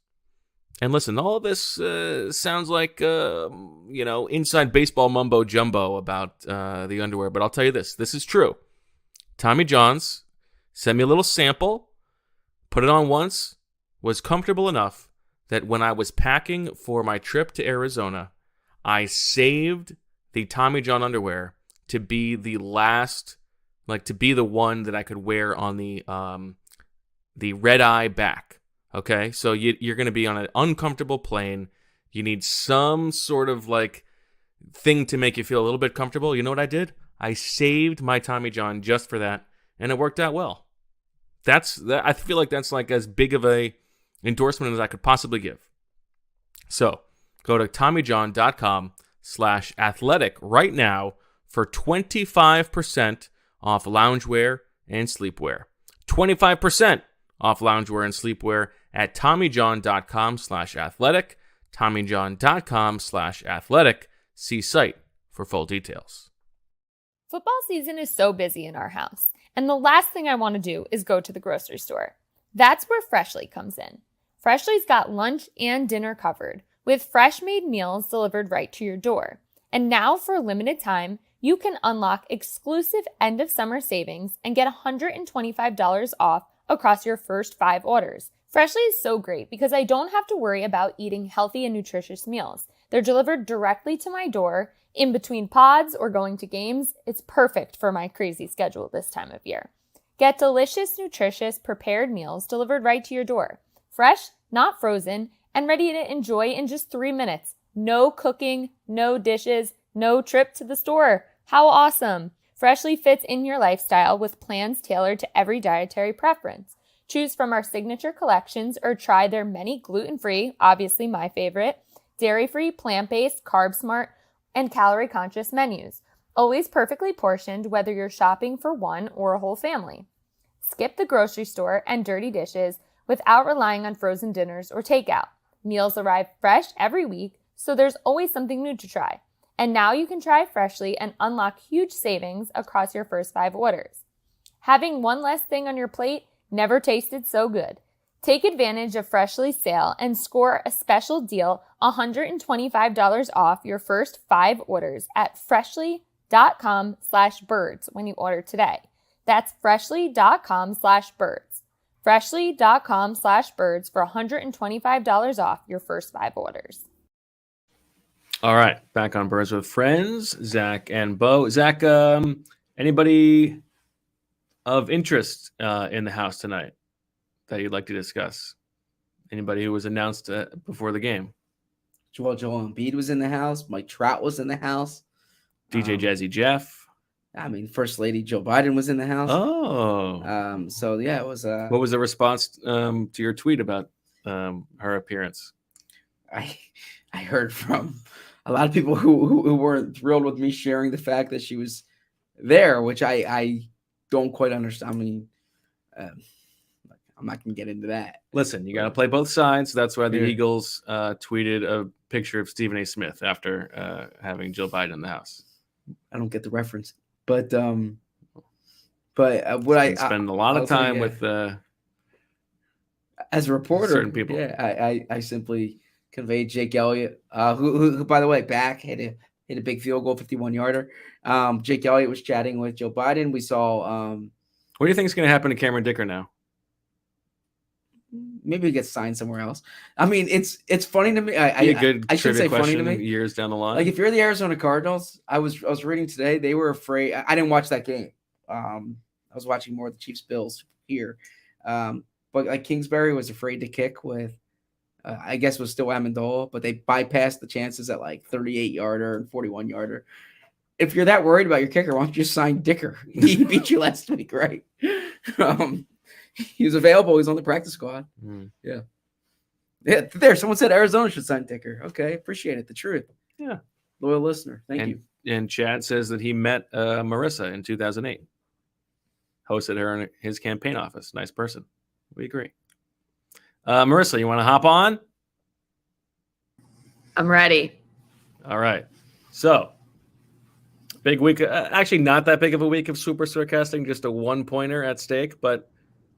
And listen, all of this sounds like, inside baseball mumbo jumbo about the underwear, but I'll tell you this is true. Tommy John's sent me a little sample, put it on once, was comfortable enough that when I was packing for my trip to Arizona, I saved the Tommy John underwear to be the last, to be the one that I could wear on the red eye back. Okay, so you're going to be on an uncomfortable plane. You need some sort of thing to make you feel a little bit comfortable. You know what I did? I saved my Tommy John just for that, and it worked out well. I feel like that's as big of a endorsement as I could possibly give. So go to TommyJohn.com/athletic right now for 25% off loungewear and sleepwear. 25% off loungewear and sleepwear at TommyJohn.com/athletic. TommyJohn.com/athletic. See site for full details. Football season is so busy in our house, and the last thing I want to do is go to the grocery store. That's where Freshly comes in. Freshly's got lunch and dinner covered, with fresh-made meals delivered right to your door. And now, for a limited time, you can unlock exclusive end-of-summer savings and get $125 off across your first 5 orders. Freshly is so great because I don't have to worry about eating healthy and nutritious meals. They're delivered directly to my door in between pods or going to games. It's perfect for my crazy schedule this time of year. Get delicious, nutritious, prepared meals delivered right to your door. Fresh, not frozen, and ready to enjoy in just 3 minutes. No cooking, no dishes, no trip to the store. How awesome! Freshly fits in your lifestyle with plans tailored to every dietary preference. Choose from our signature collections or try their many gluten-free, obviously my favorite, dairy-free, plant-based, carb-smart, and calorie-conscious menus. Always perfectly portioned, whether you're shopping for one or a whole family. Skip the grocery store and dirty dishes without relying on frozen dinners or takeout. Meals arrive fresh every week, so there's always something new to try. And now you can try Freshly and unlock huge savings across your first 5 orders. Having one less thing on your plate never tasted so good. Take advantage of Freshly's sale and score a special deal, $125 off your first 5 orders at freshly.com/birds when you order today. That's freshly.com/birds. Freshly.com/birds for $125 off your first 5 orders. All right, back on Birds with Friends, Zach and Bo. Zach, anybody of interest in the house tonight that you'd like to discuss? Anybody who was announced before the game? Joel Embiid was in the house. Mike Trout was in the house. DJ Jazzy Jeff. First Lady Joe Biden was in the house. Oh. So yeah, it was. What was the response to your tweet about her appearance? I heard from a lot of people who weren't thrilled with me sharing the fact that she was there, which I don't quite understand. I mean, I'm not going to get into that. Listen, you got to play both sides. That's why the Eagles tweeted picture of Stephen A. Smith after having Jill Biden in the house. I don't get the reference, but what I spend a lot of time with as a reporter, certain people. Yeah, I simply conveyed Jake Elliott, who by the way, back hit a big field goal, 51-yarder. Jake Elliott was chatting with Joe Biden. We saw. What do you think is going to happen to Cameron Dicker now? Maybe he gets signed somewhere else. I mean, it's funny to me. I should say funny to me. Years down the line, like if you're the Arizona Cardinals, I was reading today. They were afraid. I didn't watch that game. I was watching more of the Chiefs Bills here. But like Kingsbury was afraid to kick with, I guess it was still Amendola, but they bypassed the chances at like 38-yarder and 41-yarder. If you're that worried about your kicker, why don't you just sign Dicker? He beat you last week, right? He was available. He was on the practice squad. Yeah. There, someone said Arizona should sign Dicker. Okay, appreciate it. The truth. Yeah. Loyal listener. Thank you. And Chad says that he met Marissa in 2008. Hosted her in his campaign office. Nice person. We agree. Marissa, you want to hop on? I'm ready. All right. So, big week. Actually, not that big of a week of Swooper Sarcastic, just a one-pointer at stake, but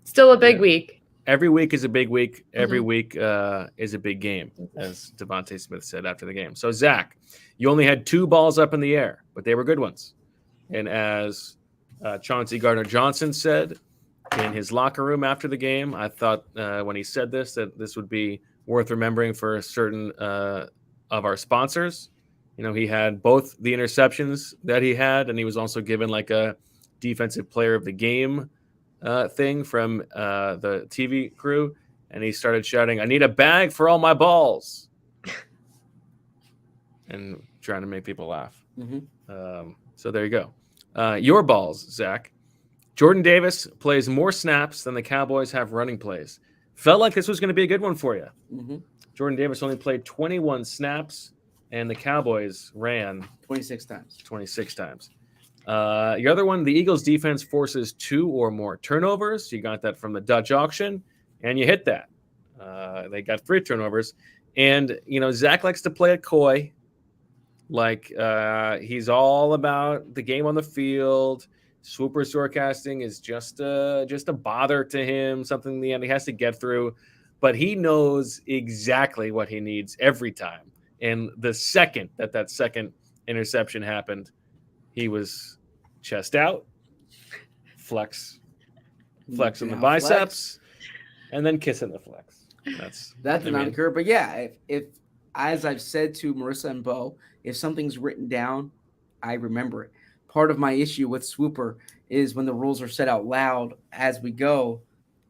still a big week. Every week is a big week. Every week is a big game, as Devontae Smith said after the game. So, Zach, you only had 2 balls up in the air, but they were good ones. And as Chauncey Gardner-Johnson said in his locker room after the game, I thought when he said this, that this would be worth remembering for certain of our sponsors. You know, he had both the interceptions that he had, and he was also given like a defensive player of the game thing from the TV crew. And he started shouting, "I need a bag for all my balls." And trying to make people laugh. So there you go. Your balls, Zach. Jordan Davis plays more snaps than the Cowboys have running plays. Felt like this was going to be a good one for you. Jordan Davis only played 21 snaps, and the Cowboys ran 26 times. 26 times. The other one, the Eagles defense forces 2 or more turnovers. You got that from the Dutch auction, and you hit that. They got 3 turnovers. And, you know, Zach likes to play it coy. Like he's all about the game on the field. Swooper Sarcastic is just a bother to him, something he has to get through. But he knows exactly what he needs every time. And the second that second interception happened, he was chest out, flex on the biceps, and then kissing the flex. That did not occur. But yeah, if as I've said to Marissa and Bo, if something's written down, I remember it. Part of my issue with Swooper is when the rules are said out loud as we go,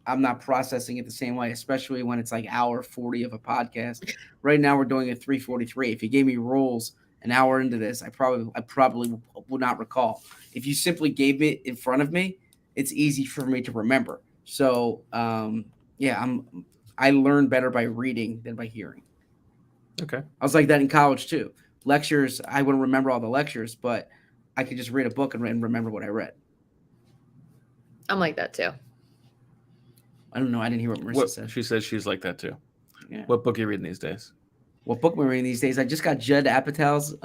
I'm not processing it the same way, especially when it's like hour 40 of a podcast. Right now we're doing a 3:43. If you gave me rules an hour into this, I probably would not recall. If you simply gave it in front of me, it's easy for me to remember. So I learn better by reading than by hearing. Okay. I was like that in college too. Lectures, I wouldn't remember all the lectures, but I could just read a book and remember what I read. I'm like that too. I don't know. I didn't hear what Marissa said. She says she's like that too. Yeah. What book are you reading these days? What book am I reading these days? I just got Judd Apatow's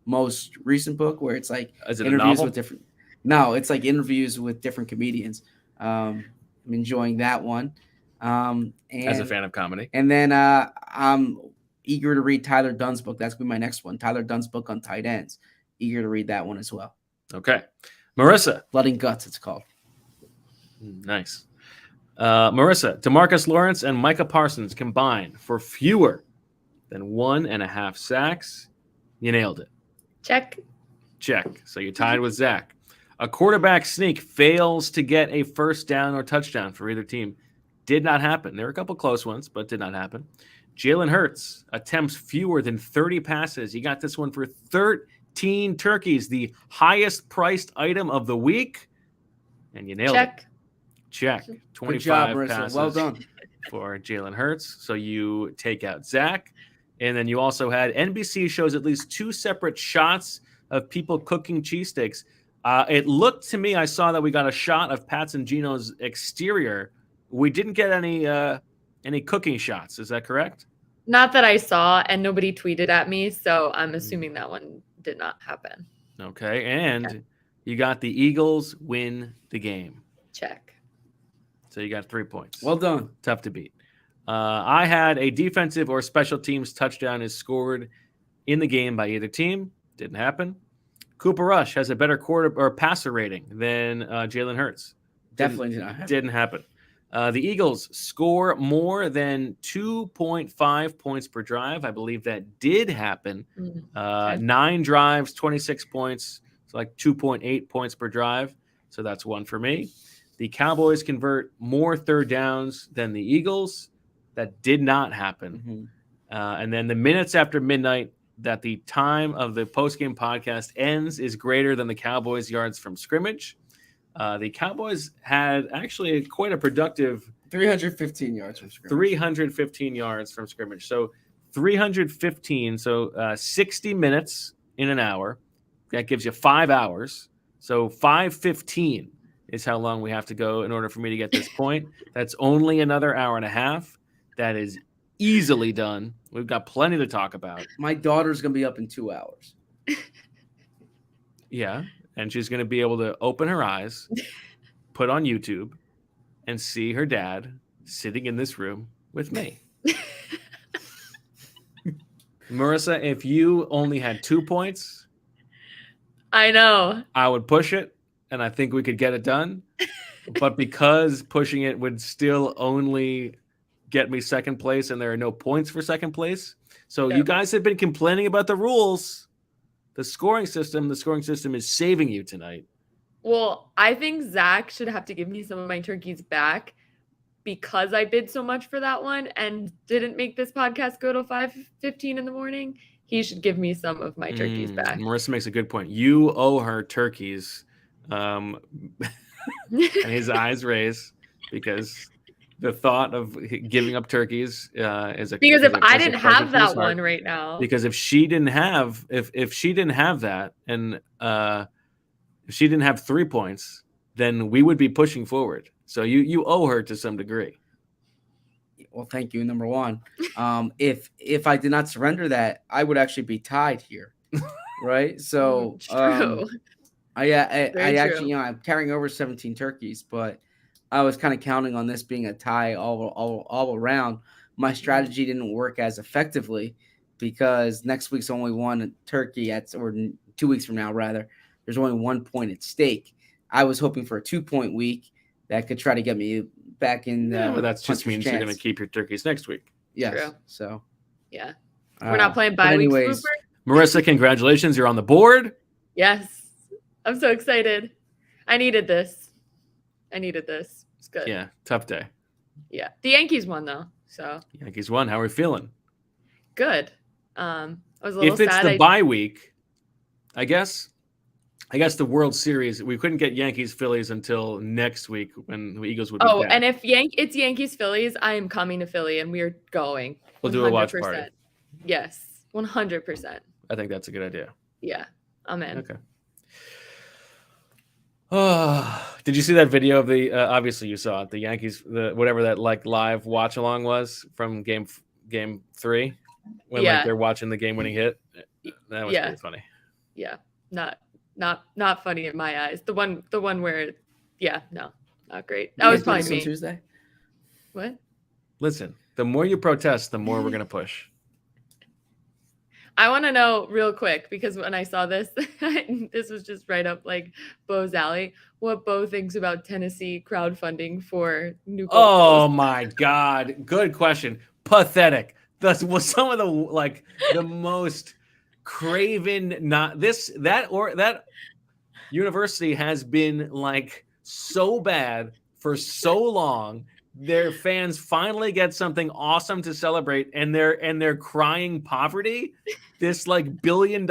most recent book where it's like interviews with different. No, it's like interviews with different comedians. I'm enjoying that one. And as a fan of comedy. And then I'm eager to read Tyler Dunn's book. That's going to be my next one. Tyler Dunn's book on tight ends. Eager to read that one as well. Okay. Marissa. Blood and Guts, it's called. Nice. Marissa, DeMarcus Lawrence and Micah Parsons combined for fewer than 1.5 sacks. You nailed it. Check. So you're tied with Zach. A quarterback sneak fails to get a first down or touchdown for either team. Did not happen. There were a couple close ones, but did not happen. Jalen Hurts attempts fewer than 30 passes. He got this one for 13 turkeys, the highest priced item of the week. And you nailed it. Check. 25 passes. Well done. For Jalen Hurts. So you take out Zach. And then you also had NBC shows at least 2 separate shots of people cooking cheesesteaks. It looked to me, I saw that we got a shot of Pat's and Gino's exterior. We didn't get any cooking shots. Is that correct? Not that I saw, and nobody tweeted at me, so I'm assuming that one did not happen. Okay, and you got the Eagles win the game. Check. So you got 3 points. Well done. Tough to beat. I had a defensive or special teams touchdown is scored in the game by either team. Didn't happen. Cooper Rush has a better quarter or passer rating than Jalen Hurts. Definitely did not happen. Didn't happen. The Eagles score more than 2.5 points per drive. I believe that did happen. 9 drives, 26 points. It's like 2.8 points per drive. So that's one for me. The Cowboys convert more third downs than the Eagles. That did not happen. And then the minutes after midnight that the time of the postgame podcast ends is greater than the Cowboys' yards from scrimmage. The Cowboys had actually quite a productive 315 yards from scrimmage. 315 yards from scrimmage. So 315, so 60 minutes in an hour. That gives you 5 hours. So 515 is how long we have to go in order for me to get this point. That's only another hour and a half. That is easily done. We've got plenty to talk about. My daughter's going to be up in 2 hours. Yeah. And she's going to be able to open her eyes, put on YouTube, and see her dad sitting in this room with me. Marissa, if you only had 2 points, I know. I would push it, and I think we could get it done. But because pushing it would still only get me second place, and there are no points for second place. So you guys have been complaining about the rules. The scoring system is saving you tonight. Well, I think Zach should have to give me some of my turkeys back because I bid so much for that one and didn't make this podcast go to 5:15 in the morning. He should give me some of my turkeys back. Marissa makes a good point. You owe her turkeys. And his eyes raise because the thought of giving up turkeys is a because if is a- I is a didn't pleasure have to that his heart. one right now, Because if she didn't have that and if she didn't have 3 points, then we would be pushing forward. So you owe her to some degree. Well, thank you. Number one, if I did not surrender that, I would actually be tied here, right? So it's true. I actually, true. I'm carrying over 17 turkeys, but I was kind of counting on this being a tie all around. My strategy didn't work as effectively because next week's only one turkey or 2 weeks from now, rather. There's only 1 point at stake. I was hoping for a 2-point week that could try to get me back in. But that just puncher's means you're chance. going to keep your turkeys next week. Yes. True. So Yeah. We're not playing but bye weeks, anyways, Swooper? Marissa, congratulations. You're on the board. Yes. I'm so excited. I needed this. It's good. Yeah, tough day. Yeah. The Yankees won though. So Yankees won. How are we feeling? good. I was a little If it's sad. the bye week, I guess the World Series, we couldn't get Yankees Phillies until next week when the Eagles would be back. And if it's Yankees Phillies, I am coming to Philly and we're going. We'll do a watch 100%. party. Yes. 100%. I think that's a good idea. Yeah. I'm in. Okay. Oh, did you see that video of the? Obviously, you saw it. The Yankees, whatever that like live watch along was from game 3, when like they're watching the game-winning hit. That was pretty funny. Yeah. Not funny in my eyes. The one where, no, not great. That was probably on me. Tuesday. What? Listen, the more you protest, the more we're gonna push. I want to know real quick because when I saw this, this was just right up like Bo's alley. What Bo thinks about Tennessee crowdfunding for new. Oh my God! Good question. Pathetic. That was some of the most craven. That university has been like so bad for so long. Their fans finally get something awesome to celebrate, and they're crying poverty. This like $1 billion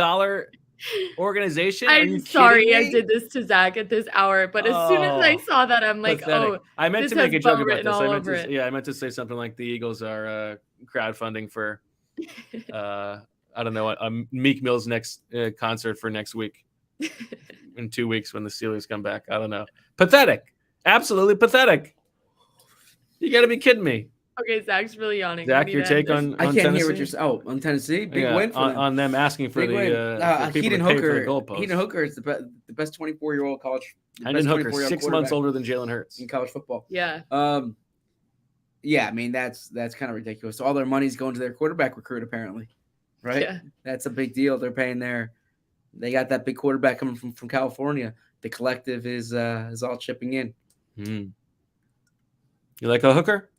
organization. I'm sorry I did this to Zach at this hour, but as soon as I saw that, I'm like, pathetic. I meant this to make a has joke Bo about written this. all over it. I meant to say something like the Eagles are crowdfunding for, I don't know, a Meek Mill's next concert for next week, in 2 weeks when the Steelers come back. I don't know. Pathetic. Absolutely pathetic. You got to be kidding me. Okay, Zach's really yawning. Zach, We your need to take end this. on I can't hear what Tennessee? you're saying. Oh, on Tennessee, big Yeah, win for them. on them asking for Big the win. for people Hendon to pay for Hooker. the goalposts. Hendon Hooker is the best 24-year-old college. Hendon best Hooker, 24-year-old 6 months quarterback older than Jalen Hurts. in college football. Yeah. Yeah, I mean that's kind of ridiculous. All their money's going to their quarterback recruit, apparently, right? Yeah. That's a big deal. They're paying they got that big quarterback coming from California. The collective is all chipping in. You like a hooker?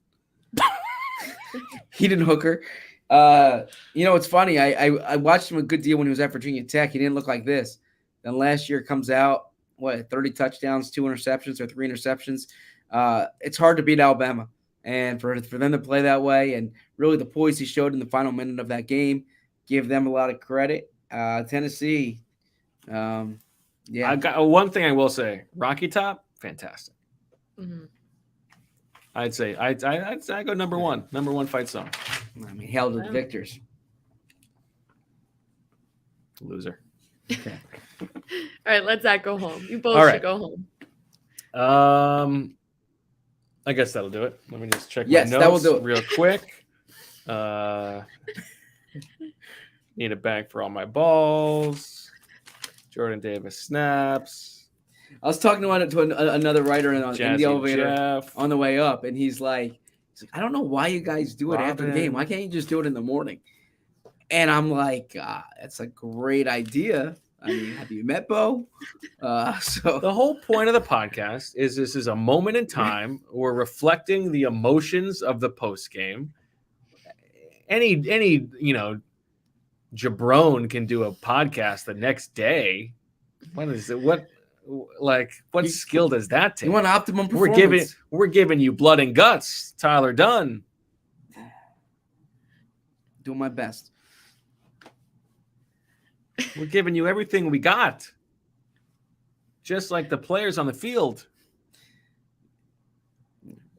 Hendon Hooker. It's funny. I watched him a good deal when he was at Virginia Tech. He didn't look like this. Then last year comes out, 30 touchdowns, 2 interceptions, or 3 interceptions. It's hard to beat Alabama. And for them to play that way, and really the poise he showed in the final minute of that game, give them a lot of credit. Tennessee, yeah. I got one thing I will say: Rocky Top, fantastic. Mm-hmm. I'd say I'd go number one fight song. I mean, hail to the victors. Loser. Okay. All right, let Zach go home. You both All right. should go home. I guess that'll do it. Let me just check Yes, my that will notes do it. real quick. Need a bag for all my balls. Jordan Davis snaps. I was talking to another writer in the Jazzy elevator Jeff. on the way up, and he's like, I don't know why you guys do it after the Robin. game. Why can't you just do it in the morning? And I'm like, that's a great idea. I mean, have you met Bo? So The whole point of the podcast is this is a moment in time. We're reflecting the emotions of the post game. Any jabron can do a podcast the next day. What is it? What skill does that take? you want optimum performance. We're giving you blood and guts, Tyler Dunn. Doing my best. We're giving you everything we got. Just like the players on the field.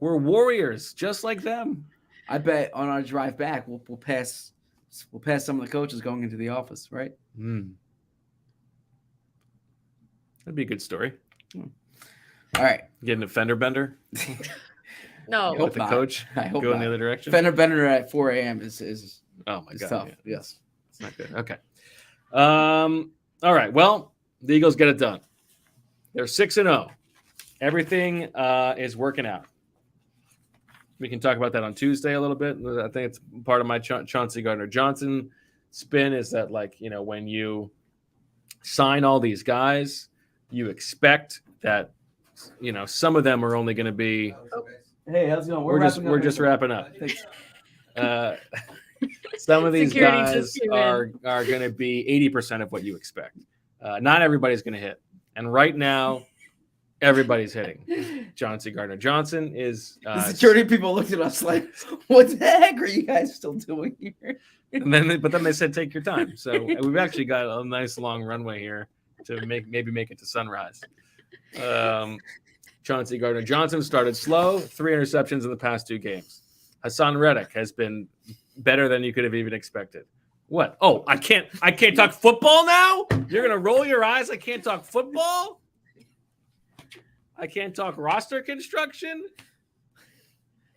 We're warriors, just like them. I bet on our drive back, we'll pass some of the coaches going into the office, right? That'd be a good story. All right. Getting a fender bender No. Hope with the not. coach. I hope Go in not. the other direction. Fender Bender at 4 a.m. is Oh my god, tough. yeah. Yes. It's not good. Okay. All right. Well, the Eagles get it done. They're 6-0. Everything is working out. We can talk about that on Tuesday a little bit. I think it's part of my Chauncey Gardner-Johnson spin is that, when you sign all these guys, you expect that, some of them are only going to be. Hey, how's it going? We're just wrapping up. Some of these Security guys just came are going to be 80% of what you expect. Not everybody's going to hit. And right now, everybody's hitting. Chauncey Gardner-Johnson is. The security people looked at us like, what the heck are you guys still doing here? But then they said, take your time. So we've actually got a nice long runway here to maybe make it to sunrise. Chauncey Gardner-Johnson started slow, 3 interceptions in the past 2 games. Hassan Reddick has been better than you could have even expected. What? Oh, I can't talk football now? You're going to roll your eyes? I can't talk football? I can't talk roster construction?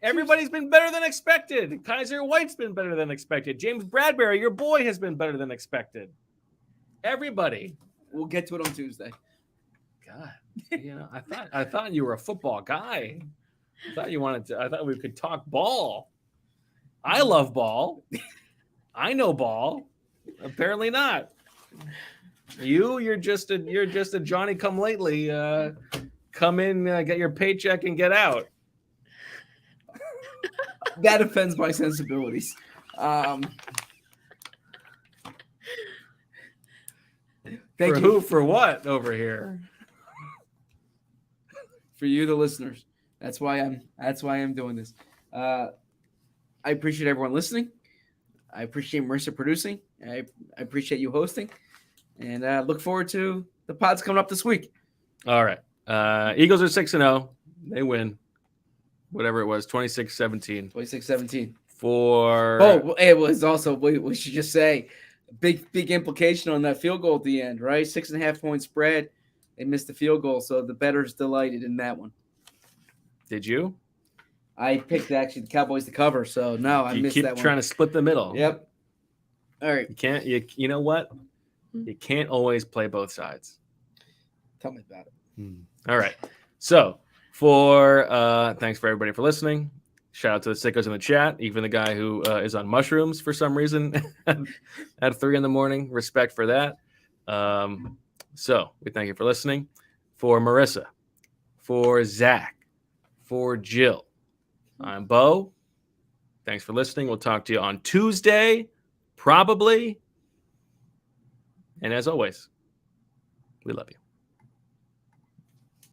Everybody's been better than expected. Kaiser White's been better than expected. James Bradbury, your boy, has been better than expected. Everybody. We'll get to it on Tuesday. God, I thought you were a football guy. I thought we could talk ball. I love ball. I know ball. Apparently not. You're just a Johnny come lately. Come in, get your paycheck, and get out. That offends my sensibilities. Thank For you. who? For what over here? For you, the listeners. That's why I'm doing this. I appreciate everyone listening. I appreciate Marissa producing. I appreciate you hosting. And look forward to the pods coming up this week. All right. Eagles are 6-0. They win. Whatever it was, 26-17. 26-17. For it was also, we should just say, big implication on that field goal at the end, right? 6.5-point spread. They missed the field goal, so the bettors delighted in that one. Did you? I picked actually the Cowboys to cover, so no, I You missed keep that trying one. to split the middle. Yep. All right. You can't. You know what? You can't always play both sides. Tell me about it. All right. So for thanks for everybody for listening. Shout out to the sickos in the chat, even the guy who is on mushrooms for some reason at 3 a.m. Respect for that. So we thank you for listening. For Marissa, for Zach, for Jill, I'm Bo. Thanks for listening. We'll talk to you on Tuesday, probably. And as always, we love you.